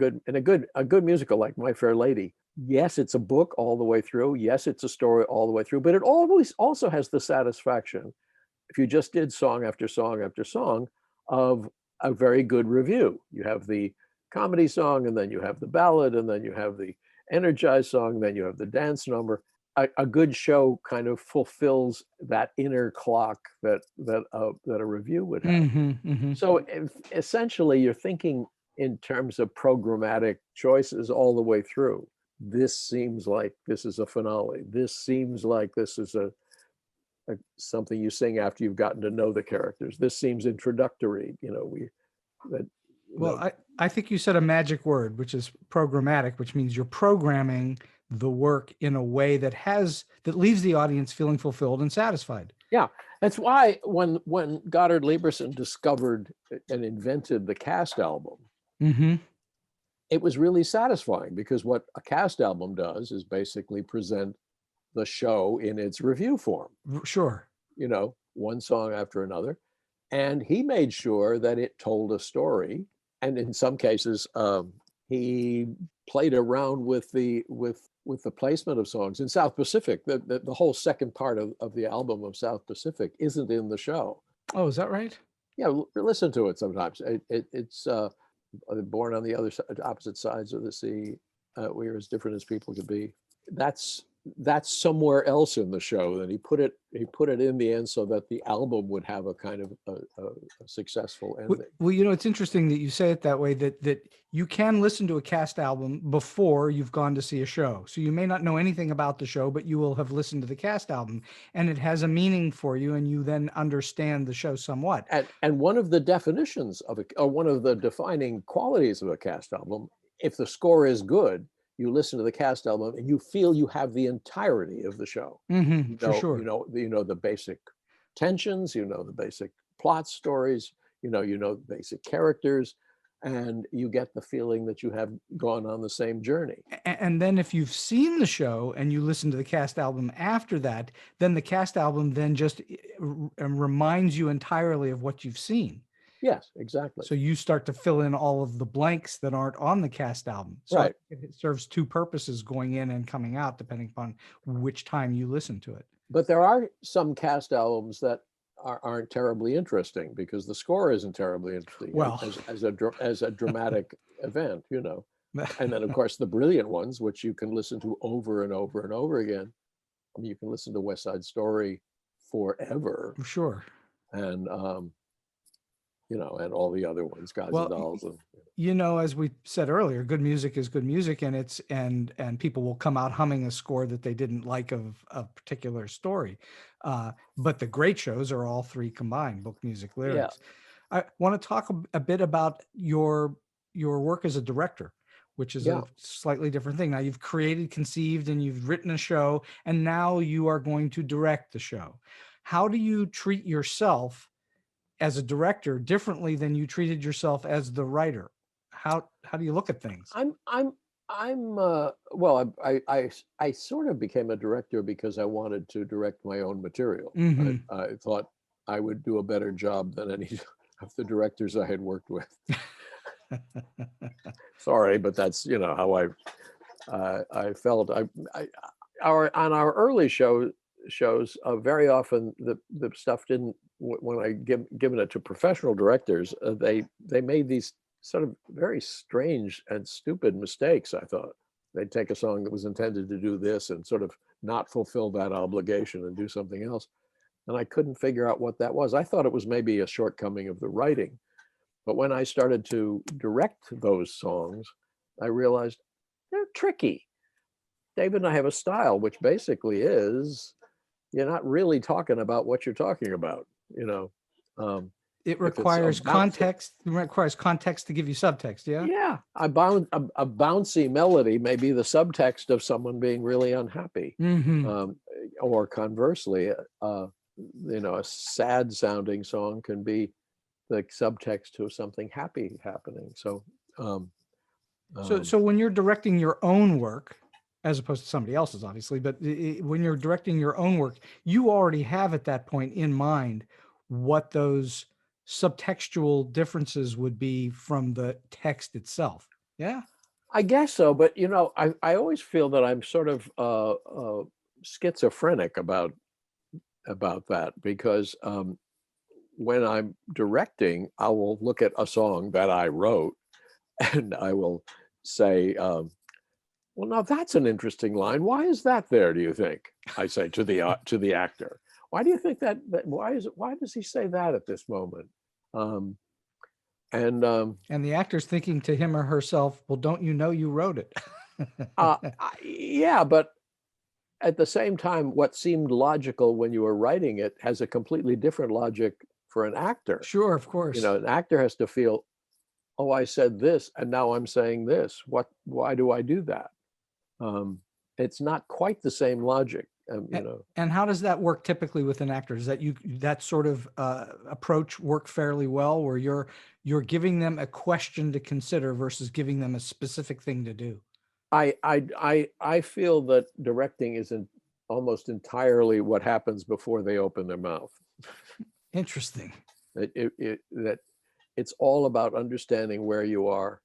good musical like My Fair Lady. Yes, it's a book all the way through. Yes, it's a story all the way through, but it always also has the satisfaction, if you just did song after song after song, of a very good review. You have the comedy song, and then you have the ballad, and then you have the energized song, and then you have the dance number. A good show kind of fulfills that inner clock that a review would have. So essentially, you're thinking in terms of programmatic choices all the way through. This seems like this is a finale. This seems like this is something you sing after you've gotten to know the characters. This seems introductory.
I think you said a magic word, which is programmatic, which means you're programming the work in a way that leaves the audience feeling fulfilled and satisfied.
Yeah, that's why when Goddard Lieberson discovered and invented the cast album, it was really satisfying, because what a cast album does is basically present the show in its review form.
Sure.
One song after another. And he made sure that it told a story. And in some cases, he played around with the placement of songs. In South Pacific, the whole second part of the album of South Pacific isn't in the show.
Oh, is that right?
Yeah, listen to it sometimes. It's Born on the opposite sides of the sea. We're as different as people could be. That's somewhere else in the show. And he put it in the end so that the album would have a kind of a successful ending.
Well, it's interesting that you say it that way, that you can listen to a cast album before you've gone to see a show. So you may not know anything about the show, but you will have listened to the cast album, and it has a meaning for you, and you then understand the show somewhat.
And one of the definitions of or one of the defining qualities of a cast album, if the score is good, you listen to the cast album and you feel you have the entirety of the show.
For sure.
You know the basic tensions, the basic plot stories, the basic characters, and you get the feeling that you have gone on the same journey.
And then if you've seen the show and you listen to the cast album after that, then the cast album then just reminds you entirely of what you've seen.
Yes, exactly.
So you start to fill in all of the blanks that aren't on the cast album. So
right.
It serves two purposes, going in and coming out, depending upon which time you listen to it.
But there are some cast albums that aren't terribly interesting because the score isn't terribly interesting.
Well,
as a dramatic event, And then of course the brilliant ones, which you can listen to over and over and over again. I mean, you can listen to West Side Story forever,
Sure.
and you know, and all the other ones, Guys
Well,
and Dolls, and
you know, as we said earlier, good music is good music, and it's and people will come out humming a score that they didn't like of a particular story. But the great shows are all three combined: book, music,
yeah,
lyrics. I want to talk a bit about your work as a director, which is
yeah.
a slightly different thing. Now you've created, conceived, and you've written a show, and now you are going to direct the show. How do you treat yourself as a director differently than you treated yourself as the writer? How do you look at things?
I'm well, I sort of became a director because I wanted to direct my own material.
Hmm.
I thought I would do a better job than any of the directors I had worked with. Sorry, but that's, you know, how I felt. On our early shows, very often the stuff didn't, when I given it to professional directors, they made these sort of very strange and stupid mistakes. I thought they'd take a song that was intended to do this and sort of not fulfill that obligation and do something else, and I couldn't figure out what that was. I thought it was maybe a shortcoming of the writing, but when I started to direct those songs, I realized they're tricky. David and I have a style which basically is, you're not really talking about what you're talking about, you know.
It
If it's
requires
about
context. It requires context to give you subtext. Yeah.
yeah, a bouncy melody may be the subtext of someone being really unhappy,
Hmm.
um, or conversely, you know, a sad sounding song can be the subtext to something happy happening. So,
So when you're directing your own work, as opposed to somebody else's, obviously, but when you're directing your own work, you already have at that point in mind what those subtextual differences would be from the text itself. Yeah.
I guess so, but you know, I always feel that I'm sort of schizophrenic about that, because when I'm directing, I will look at a song that I wrote and I will say, well, now that's an interesting line. Why is that there, do you think? I say to the actor. Why do you think why does he say that at this moment? Um, and
And the actor's thinking to him or herself, well, don't you know you wrote it?
yeah, but at the same time, what seemed logical when you were writing it has a completely different logic for an actor.
Sure, of
You
course.
know, an actor has to feel, oh, I said this and now I'm saying this. Why do I do that? It's not quite the same logic, you know.
And how does that work typically with an actor? Is that that sort of approach work fairly well, where you're giving them a question to consider versus giving them a specific thing to do?
I feel that directing isn't almost entirely what happens before they open their mouth.
Interesting.
That it's all about understanding where you are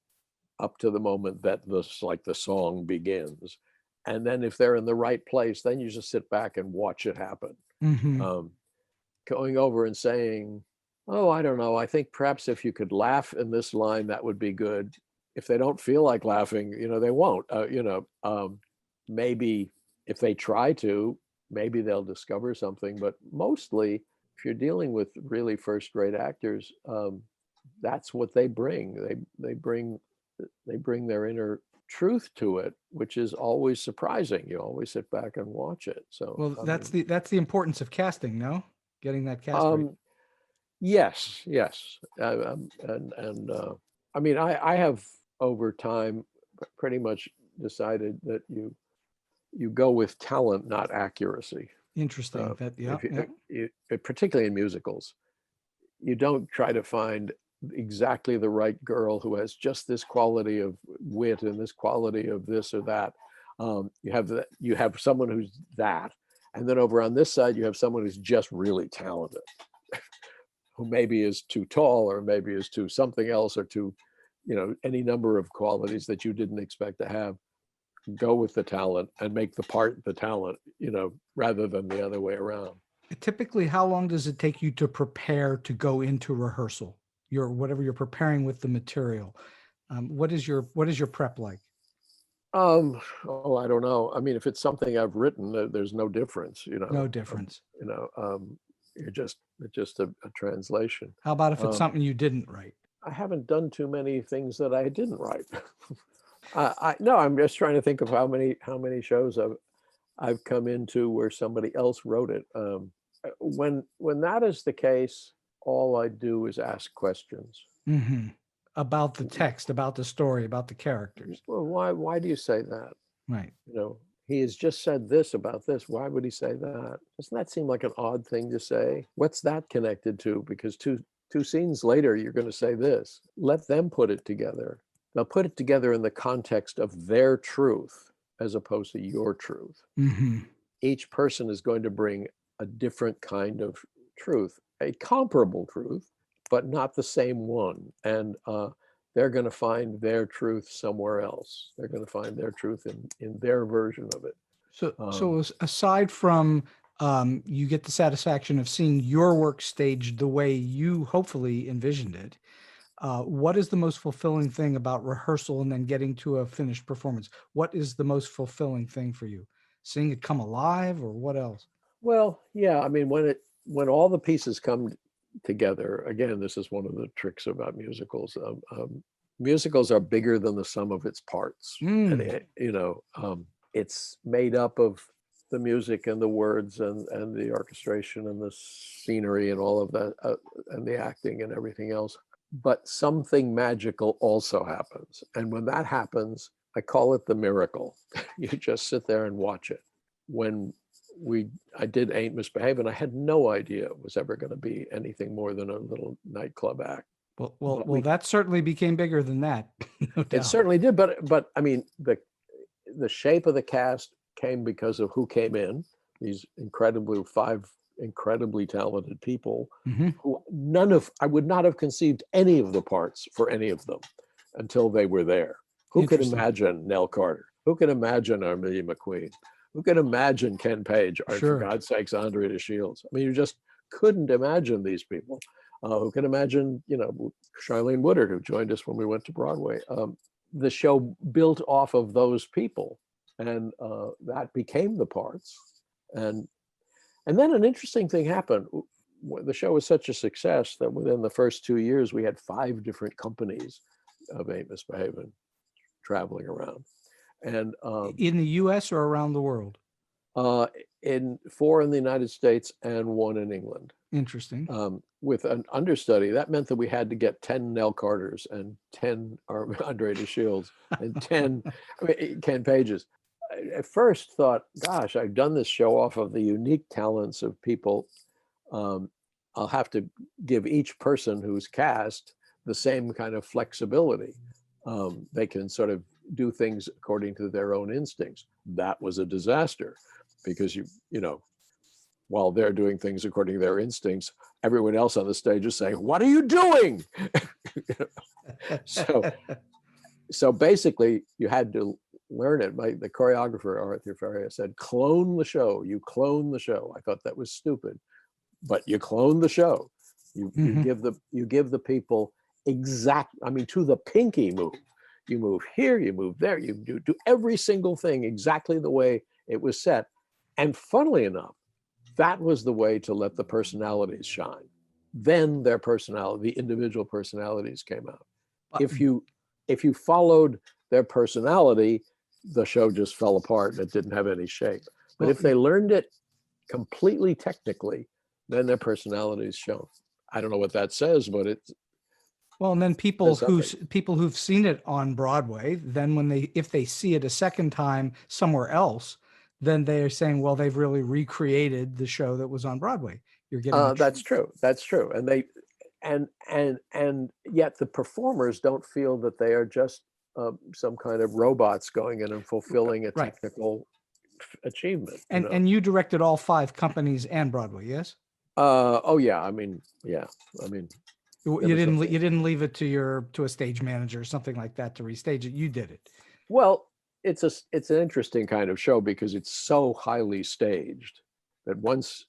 up to the moment that the song begins, and then if they're in the right place, then you just sit back and watch it happen.
Hmm.
Going over and saying, oh, I don't know, I think perhaps if you could laugh in this line, that would be good. If they don't feel like laughing, you know, they won't. You know, maybe if they try to, maybe they'll discover something. But mostly, if you're dealing with really first-rate actors, that's what they bring. They bring their inner truth to it, which is always surprising. You always sit back and watch it. So,
Well,
I
that's
mean,
the importance of casting, no? Getting that cast right.
yes, yes, and I mean, I have over time pretty much decided that you go with talent, not accuracy.
Interesting. That, yeah, yeah.
Particularly in musicals, you don't try to find exactly the right girl who has just this quality of wit and this quality of this or that. You have someone who's that, and then over on this side you have someone who's just really talented, who maybe is too tall or maybe is too something else or too, you know, any number of qualities that you didn't expect to have. Go with the talent and make the part the talent, you know, rather than the other way around.
Typically, how long does it take you to prepare to go into rehearsal? Whatever you're preparing with the material. What is your prep like?
Oh, I don't know. I mean, if it's something I've written, there's no difference,
No difference.
It's just a translation.
How about if it's
Um,
something you didn't write?
I haven't done too many things that I didn't write. No, I'm just trying to think of how many shows I've come into where somebody else wrote it. When that is the case, all I do is ask questions.
Hmm. About the text, about the story, about the characters.
Well, why do you say that?
Right.
He has just said this about this. Why would he say that? Doesn't that seem like an odd thing to say? What's that connected to? Because two scenes later, you're going to say this. Let them put it together. They'll put it together in the context of their truth as opposed to your truth.
Hmm.
Each person is going to bring a different kind of truth, a comparable truth, but not the same one. And they're going to find their truth somewhere else. They're going to find their truth in their version of it.
So aside from you get the satisfaction of seeing your work staged the way you hopefully envisioned it, what is the most fulfilling thing about rehearsal and then getting to a finished performance? What is the most fulfilling thing for you? Seeing it come alive, or what else?
Well, yeah, I mean, when all the pieces come together, again, this is one of the tricks about musicals. Musicals are bigger than the sum of its parts. And it's made up of the music and the words and the orchestration and the scenery and all of that, and the acting and everything else. But something magical also happens. And when that happens, I call it the miracle. You just sit there and watch it. When I did Ain't Misbehavin, I had no idea it was ever going to be anything more than a little nightclub act.
Well, that certainly became bigger than that. No
It
doubt.
certainly did, but I mean, the shape of the cast came because of who came in. These five incredibly talented people,
Mhm.
who I would not have conceived any of the parts for any of them until they were there. Who could
Interesting.
imagine Nell Carter? Who could imagine Amelia McQueen? Who could imagine Ken Page? Or
Sure.
for God's sakes, Andre de Shields? I mean, you just couldn't imagine these people. Who can imagine, Charlene Woodard, who joined us when we went to Broadway. The show built off of those people, and that became the parts. And then an interesting thing happened. The show was such a success that within the first 2 years, we had 5 different companies of Ain't Misbehavin traveling around. And
In the U.S. or around the world?
4 in the United States and 1 in England.
Interesting.
With an understudy, that meant that we had to get 10 Nell Carters and 10 Andre de Shields and 10 Ken Pages. I at first thought, gosh, I've done this show off of the unique talents of people. I'll have to give each person who's cast the same kind of flexibility. They can sort of do things according to their own instincts. That was a disaster, because while they're doing things according to their instincts, everyone else on the stage is saying, "What are you doing?" So basically, you had to learn it. The choreographer, Arthur Faria, said, "Clone the show. You clone the show." I thought that was stupid, but you clone the show. You give the people to the pinky move. You move here, you move there, you do every single thing exactly the way it was set. And funnily enough, that was the way to let the personalities shine. Then the individual personalities came out. If you followed their personality, the show just fell apart and it didn't have any shape. But if they learned it completely technically, then their personalities shone. I don't know what that says, but it's
Well, and then people who've seen it on Broadway, then if they see it a second time somewhere else, then they're saying, well, they've really recreated the show that was on Broadway. You're getting
that's true. That's true. And yet the performers don't feel that they are just some kind of robots going in and fulfilling a technical achievement.
And you directed all 5 companies and Broadway, yes?
Oh yeah. I mean, yeah. I mean,
you didn't leave it to a stage manager or something like that to restage it. You did it.
Well, it's an interesting kind of show because it's so highly staged that once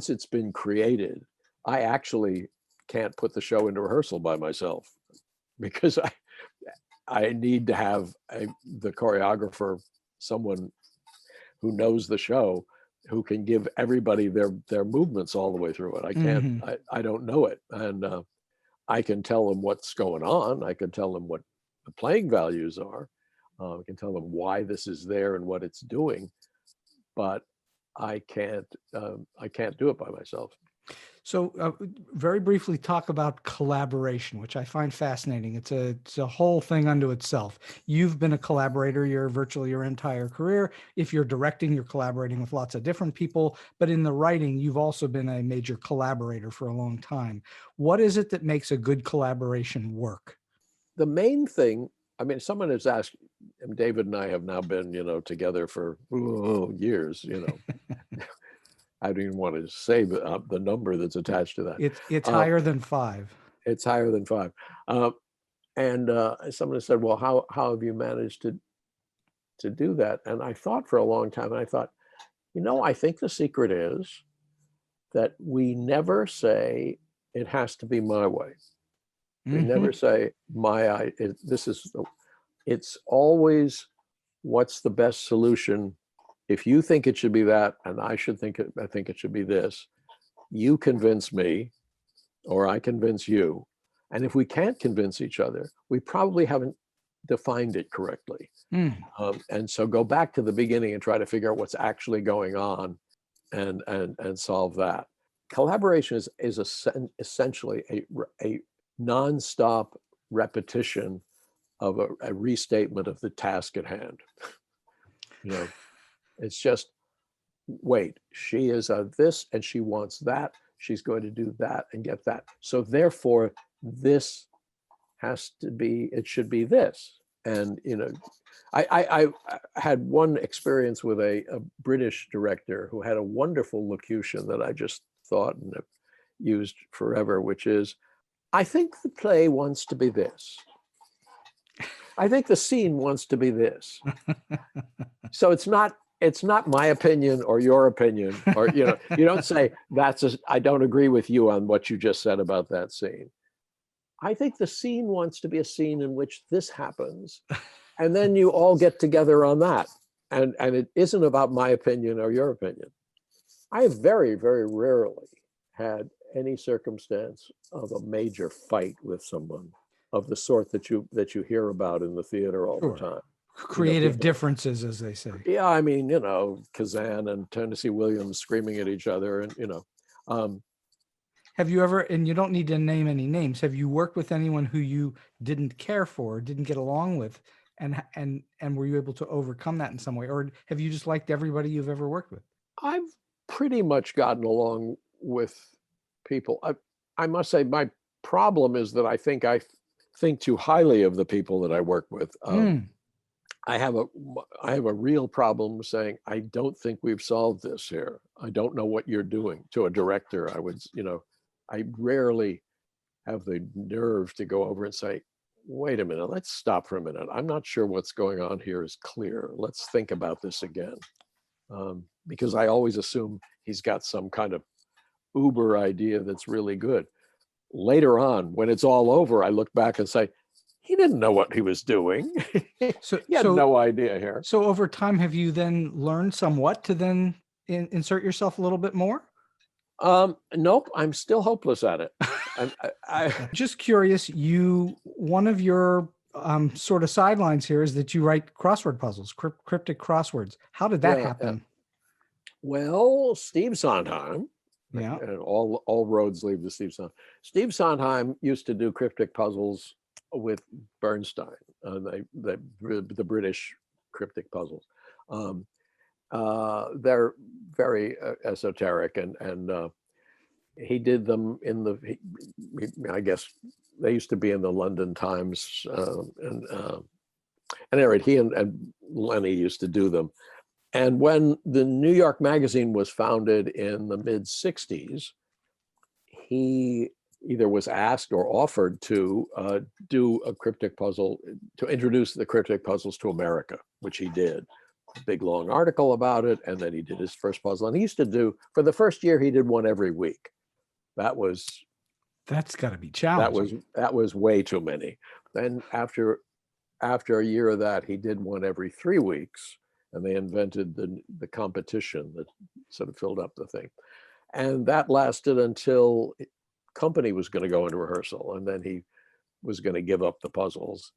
it's been created, I actually can't put the show into rehearsal by myself, because I need to have the choreographer, someone who knows the show, who can give everybody their movements all the way through it. I can't, I don't know it. And I can tell them what's going on. I can tell them what the playing values are. I can tell them why this is there and what it's doing, but I can't do it by myself.
So very briefly talk about collaboration, which I find fascinating. It's a whole thing unto itself. You've been a collaborator virtually your entire career. If you're directing, you're collaborating with lots of different people, but in the writing, you've also been a major collaborator for a long time. What is it that makes a good collaboration work?
The main thing, I mean, someone has asked, and David and I have now been, together for years, I don't even want to say the number that's attached to that.
It's higher than 5.
It's higher than 5. And someone said, well, how have you managed to do that? And I thought for a long time, and I thought, I think the secret is that we never say it has to be my way. We never say it's always what's the best solution. If you think it should be that, and I think it should be this, you convince me, or I convince you. And if we can't convince each other, we probably haven't defined it correctly. And so go back to the beginning and try to figure out what's actually going on, and solve that. Collaboration is essentially a nonstop repetition of a restatement of the task at hand. It's just, wait, she is this and she wants that. She's going to do that and get that. So therefore, this it should be this. And, I had one experience with a British director who had a wonderful locution that I just thought and have used forever, which is, I think the play wants to be this. I think the scene wants to be this. So it's not my opinion or your opinion, or, you don't say I don't agree with you on what you just said about that scene. I think the scene wants to be a scene in which this happens. And then you all get together on that. And it isn't about my opinion or your opinion. I have very, very rarely had any circumstance of a major fight with someone of the sort that you hear about in the theater all the time.
Creative differences, as they say.
Yeah, I mean, Kazan and Tennessee Williams screaming at each other, and
Have you ever, and you don't need to name any names, have you worked with anyone who you didn't care for, didn't get along with, and were you able to overcome that in some way, or have you just liked everybody you've ever worked with?
I've pretty much gotten along with people. I must say, my problem is that I think too highly of the people that I work with. I have a real problem saying, I don't think we've solved this here. I don't know what you're doing. To a director, I rarely have the nerve to go over and say, wait a minute, let's stop for a minute. I'm not sure what's going on here is clear. Let's think about this again. Because I always assume he's got some kind of uber idea that's really good. Later on, when it's all over, I look back and say, he didn't know what he was doing. He had no idea here.
So over time, have you then learned somewhat to then insert yourself a little bit more?
Nope, I'm still hopeless at it. I'm
just curious, one of your sort of sidelines here is that you write crossword puzzles, cryptic crosswords. How did that happen?
Well, Steve Sondheim,
and
all roads lead to Steve Sondheim. Steve Sondheim used to do cryptic puzzles with Bernstein, the British cryptic puzzles. They're very esoteric, and he did them I guess they used to be in the London Times, and anyway, he and Lenny used to do them. And when the New York Magazine was founded in the mid-60s, he either was asked or offered to do a cryptic puzzle, to introduce the cryptic puzzles to America, which he did. A big long article about it, and then he did his first puzzle. And he used to do, for the first year, he did one every week. That's
got to be challenging.
That was way too many. Then after after a year of that, he did one every 3 weeks, and they invented the competition that sort of filled up the thing. And that lasted until company was going to go into rehearsal, and then he was going to give up the puzzles.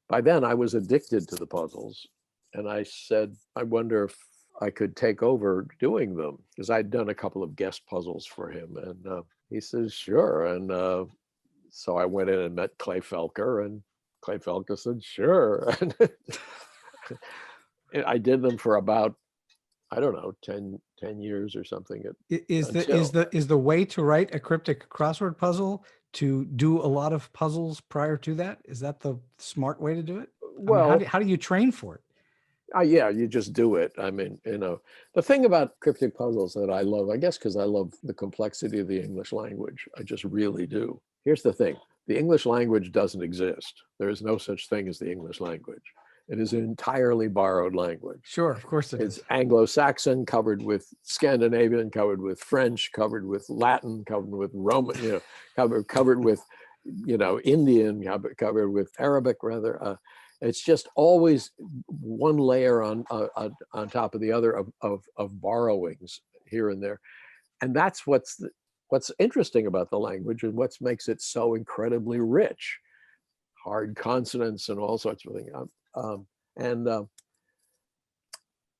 By then, I was addicted to the puzzles, and I said, I wonder if I could take over doing them, because I'd done a couple of guest puzzles for him. And he says, sure. And so I went in and met Clay Felker, and Clay Felker said, sure. And I did them for about, I don't know, 10 years or something.
Is the way to write a cryptic crossword puzzle to do a lot of puzzles prior to that? Is that the smart way to do it?
Well,
I mean, how do you train for it?
Yeah, you just do it. I mean, the thing about cryptic puzzles that I love, I guess because I love the complexity of the English language, I just really do. Here's the thing. The English language doesn't exist. There is no such thing as the English language. It is an entirely borrowed language.
Sure, of course it is.
It's Anglo-Saxon, covered with Scandinavian, covered with French, covered with Latin, covered with Roman, covered with, Indian, covered with Arabic, rather. It's just always one layer on top of the other of borrowings here and there. And that's what's interesting about the language, and what makes it so incredibly rich. Hard consonants and all sorts of things.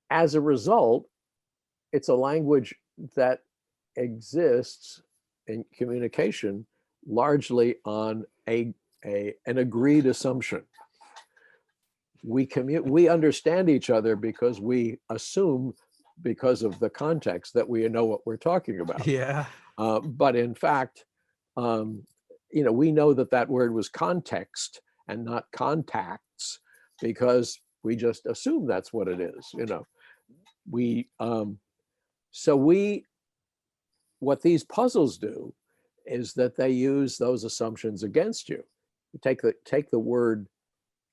As a result, it's a language that exists in communication largely on an agreed assumption. We understand each other because we assume, because of the context, that we know what we're talking about.
Yeah.
But in fact, we know that word was context and not contacts, because we just assume that's what it is. What these puzzles do is that they use those assumptions against you. You take the word,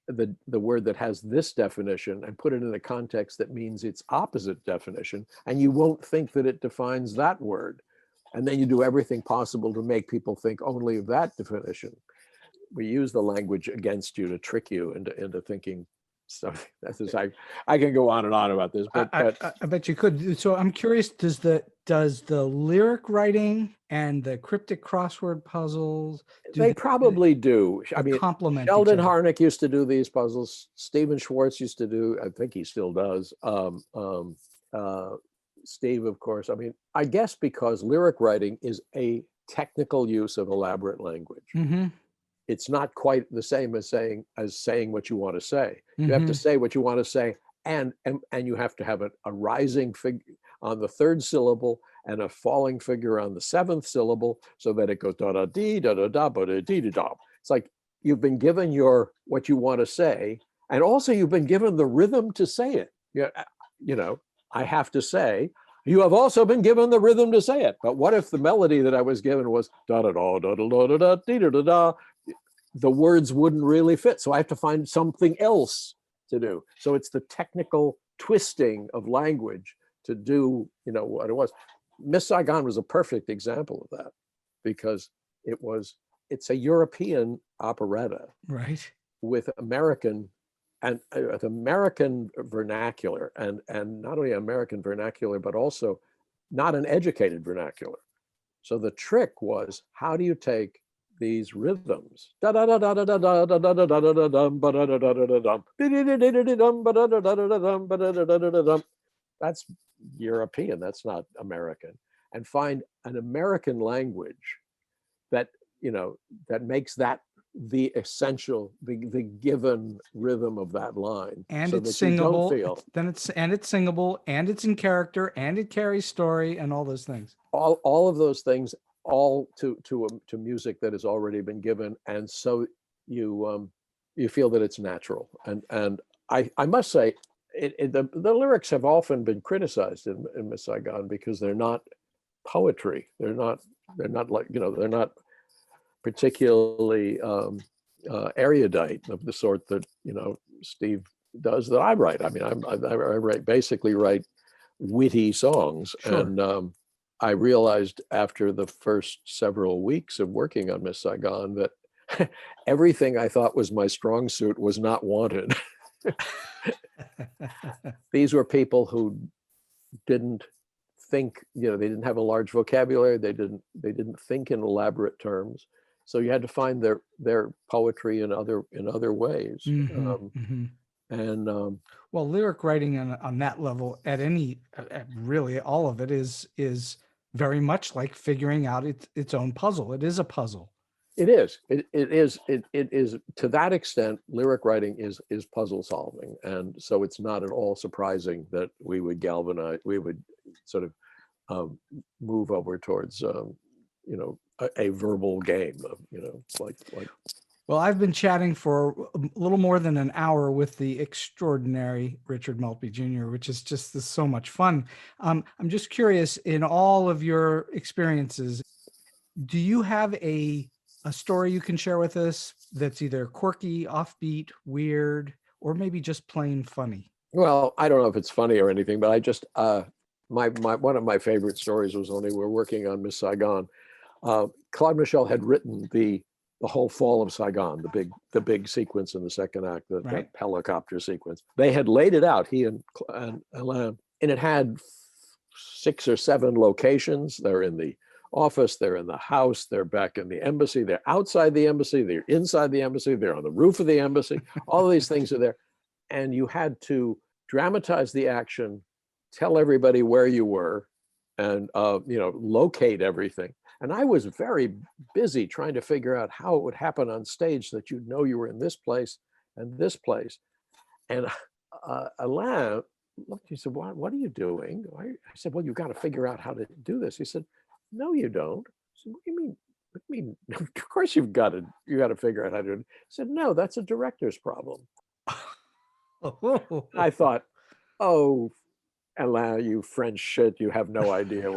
the word that has this definition, and put it in a context that means its opposite definition, and you won't think that it defines that word. And then you do everything possible to make people think only of that definition. We use the language against you to trick you into thinking. So I can go on and on about this, but
I bet you could. So I'm curious, does the lyric writing and the cryptic crossword puzzles,
they probably do. I mean,
complement
Sheldon Harnick used to do these puzzles. Stephen Schwartz used to do, I think he still does. Steve, of course. I mean, I guess because lyric writing is a technical use of elaborate language.
Mm-hmm.
It's not quite the same as saying what you want to say. You have to say what you want to say, and you have to have a rising figure on the third syllable and a falling figure on the seventh syllable, so that it goes da da dee da da da ba da dee da da. It's like you've been given what you want to say, and also you've been given the rhythm to say it. I have to say, you have also been given the rhythm to say it. But what if the melody that I was given was da da da da da da da da dee da da da? The words wouldn't really fit. So I have to find something else to do. So it's the technical twisting of language to do, what it was. Miss Saigon was a perfect example of that, because it's a European operetta,
right,
with American vernacular, and not only American vernacular, but also not an educated vernacular. So the trick was, how do you take these rhythms? That's European, that's not American. And find an American language that makes that the essential, the given rhythm of that line,
and
so
it's
that
singable.
You don't feel
It's singable, and it's in character, and it carries story, and all those things.
All of those things, all to music that has already been given, and so you feel that it's natural. And I must say, the lyrics have often been criticized in Miss Saigon, because they're not poetry. They're not like, they're not particularly erudite of the sort that Steve does, that I write. I mean, I basically write witty songs. Sure. And I realized after the first several weeks of working on Miss Saigon that everything I thought was my strong suit was not wanted. These were people who didn't think, they didn't have a large vocabulary. They didn't think in elaborate terms. So you had to find their poetry in other ways.
Well, lyric writing on that level at really all of it is very much like figuring out its own puzzle. It is a puzzle.
It is. It is to that extent. Lyric writing is puzzle solving, and so it's not at all surprising that we would sort of move over towards a verbal game of like.
Well, I've been chatting for a little more than an hour with the extraordinary Richard Maltby Jr., which is just so much fun. I'm just curious, in all of your experiences, do you have a story you can share with us that's either quirky, offbeat, weird, or maybe just plain funny?
Well, I don't know if it's funny or anything, but I just one of my favorite stories was when we were working on Miss Saigon. Claude-Michel had written the whole fall of Saigon, the big sequence in the second act, that helicopter sequence. They had laid it out, he and Alain, and it had 6 or 7 locations. They're in the office, they're in the house, they're back in the embassy, they're outside the embassy, they're inside the embassy, they're on the roof of the embassy. All of these things are there. And you had to dramatize the action, tell everybody where you were, and locate everything. And I was very busy trying to figure out how it would happen on stage that you'd know you were in this place and this place. And Alain looked, he said, what are you doing? I said, well, you've got to figure out how to do this. He said, no, you don't. I said, what do you mean? What do you mean? Of course you got to figure out how to do it. He said, no, that's a director's problem. I thought, oh, Alain, you French shit, you have no idea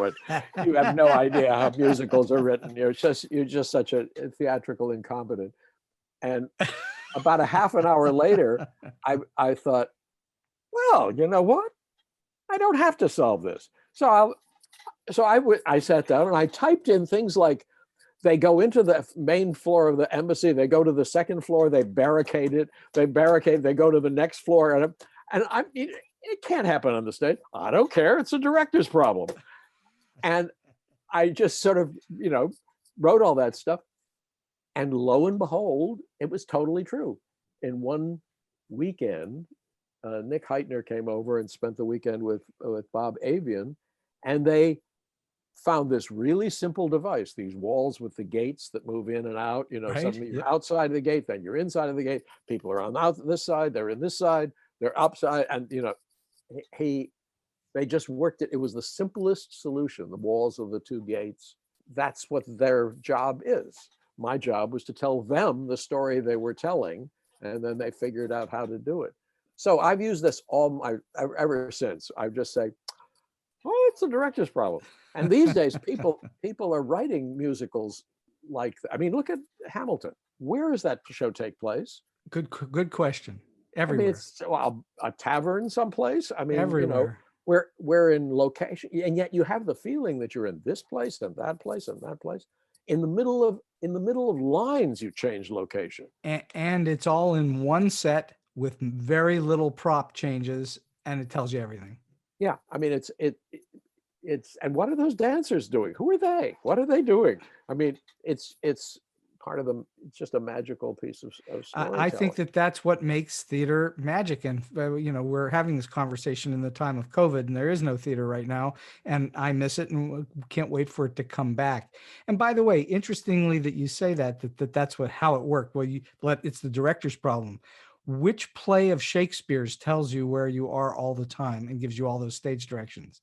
you have no idea how musicals are written. You're just such a theatrical incompetent. And about a half an hour later, I thought, well, you know what? I don't have to solve this. So I sat down and I typed in things like, they go into the main floor of the embassy, they go to the second floor, they barricade it, they go to the next floor, and it can't happen on the stage. I don't care. It's a director's problem. And I just sort of, wrote all that stuff. And lo and behold, it was totally true. In one weekend, Nick Heitner came over and spent the weekend with Bob Avian, and they found this really simple device, these walls with the gates that move in and out. Suddenly you're outside of the gate, then you're inside of the gate. People are on this side, they're in this side, they're upside, and they just worked it. It was the simplest solution, the walls of the 2 gates. That's what their job is. My job was to tell them the story they were telling, and then they figured out how to do it. So I've used this ever since. I just say, oh, it's the director's problem. And these days, people are writing musicals like, look at Hamilton. Where does that show take place?
Good question. Everywhere.
It's a tavern someplace.
Everywhere.
We're in location, and yet you have the feeling that you're in this place and that place and that place. In the middle of lines, you change location.
And it's all in one set with very little prop changes, and it tells you everything.
Yeah, it's and what are those dancers doing? Who are they? What are they doing? It's part of them. It's just a magical piece of storytelling.
I think that's what makes theater magic. And we're having this conversation in the time of COVID, and there is no theater right now, and I miss it and can't wait for it to come back. And by the way, interestingly that you say that's how it worked. Well, it's the director's problem. Which play of Shakespeare's tells you where you are all the time and gives you all those stage directions?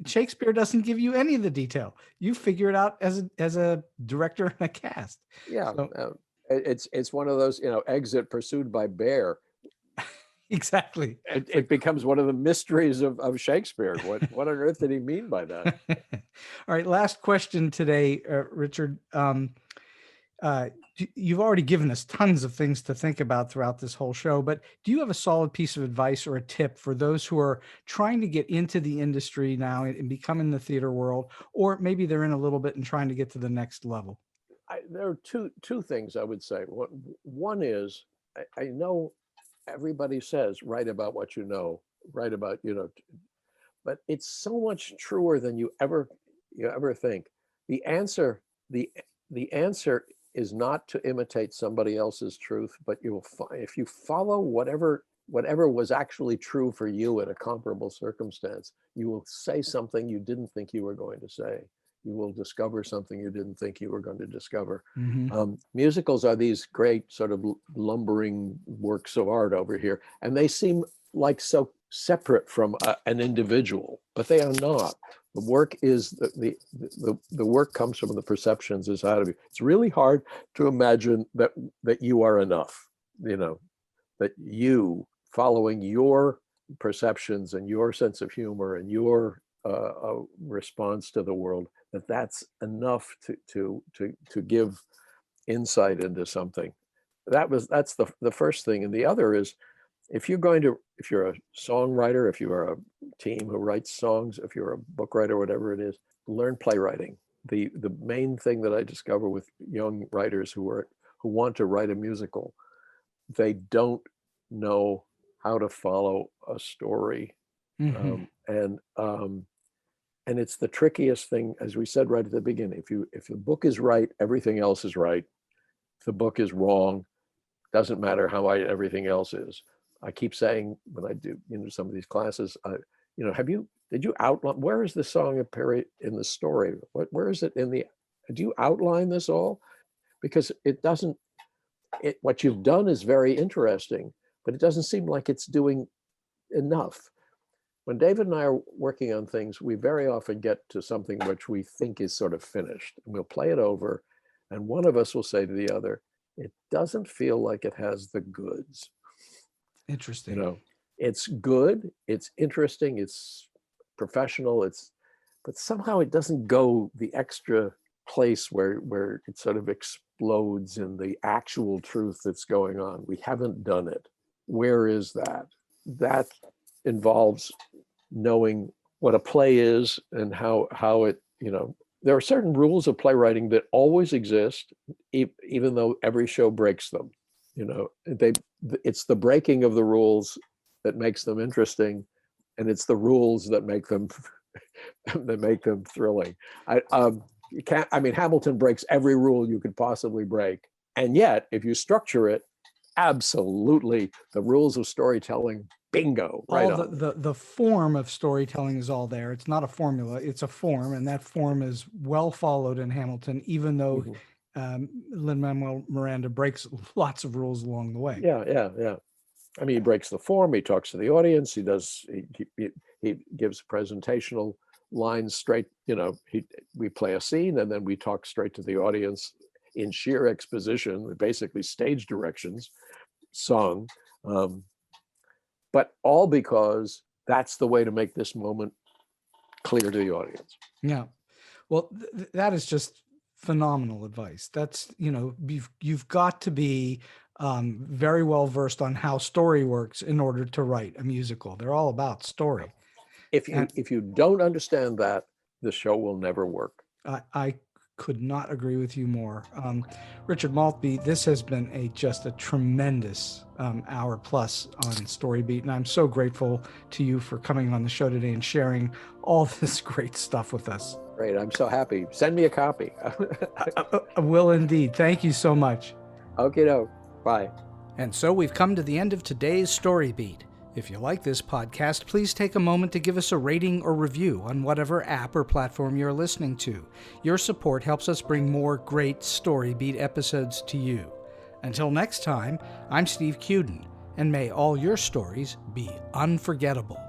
Shakespeare doesn't give you any of the detail. You figure it out as a director and a cast.
Yeah, so, it's one of those, exit pursued by bear.
Exactly.
It becomes one of the mysteries of Shakespeare. What on earth did he mean by that?
All right, last question today, Richard. You've already given us tons of things to think about throughout this whole show, but do you have a solid piece of advice or a tip for those who are trying to get into the industry now and become in the theater world, or maybe they're in a little bit and trying to get to the next level?
there are two things I would say. One is, I know everybody says write about what you know, write about, but it's so much truer than you ever think. The answer is not to imitate somebody else's truth, but if you follow whatever was actually true for you in a comparable circumstance, you will say something you didn't think you were going to say. You will discover something you didn't think you were going to discover. Musicals are these great sort of lumbering works of art over here, and they seem like so separate from an individual, but they are not. The work is the work comes from the perceptions inside of you. It's really hard to imagine that you are enough, that you, following your perceptions and your sense of humor and your response to the world, that's enough to give insight into something. That's the first thing. And the other is, if you're a songwriter, if you are a team who writes songs, if you're a book writer, whatever it is, learn playwriting. The main thing that I discover with young writers who want to write a musical, they don't know how to follow a story. And it's the trickiest thing, as we said right at the beginning. If the book is right, everything else is right. If the book is wrong, doesn't matter how right everything else is. I keep saying when I do some of these classes, did you outline, where is the song appear in the story? Where is it do you outline this all? Because what you've done is very interesting, but it doesn't seem like it's doing enough. When David and I are working on things, we very often get to something which we think is sort of finished, and we'll play it over, and one of us will say to the other, it doesn't feel like it has the goods.
Interesting.
It's good, it's interesting, it's professional, but somehow it doesn't go the extra place where it sort of explodes in the actual truth that's going on. We haven't done it. Where is that? That involves knowing what a play is and how it, there are certain rules of playwriting that always exist, even though every show breaks them. It's the breaking of the rules that makes them interesting, and it's the rules that make them thrilling. Hamilton breaks every rule you could possibly break, and yet if you structure it, absolutely, the rules of storytelling, bingo, right on.
The form of storytelling is all there. It's not a formula, it's a form, and that form is well followed in Hamilton, even though Lin-Manuel Miranda breaks lots of rules along the way.
Yeah. He breaks the form. He talks to the audience. He gives presentational lines straight. We play a scene and then we talk straight to the audience in sheer exposition, basically stage directions, sung, but all because that's the way to make this moment clear to the audience.
Yeah, well, that is just phenomenal advice. That's, you've got to be very well versed on how story works in order to write a musical. They're all about story.
If you don't understand that, the show will never work.
I could not agree with you more. Richard Maltby, this has been just a tremendous hour plus on StoryBeat, and I'm so grateful to you for coming on the show today and sharing all this great stuff with us.
Great, I'm so happy. Send me a copy.
I will indeed. Thank you so much.
Okay, bye.
And so we've come to the end of today's StoryBeat. If you like this podcast, please take a moment to give us a rating or review on whatever app or platform you're listening to. Your support helps us bring more great StoryBeat episodes to you. Until next time, I'm Steve Cuden, and may all your stories be unforgettable.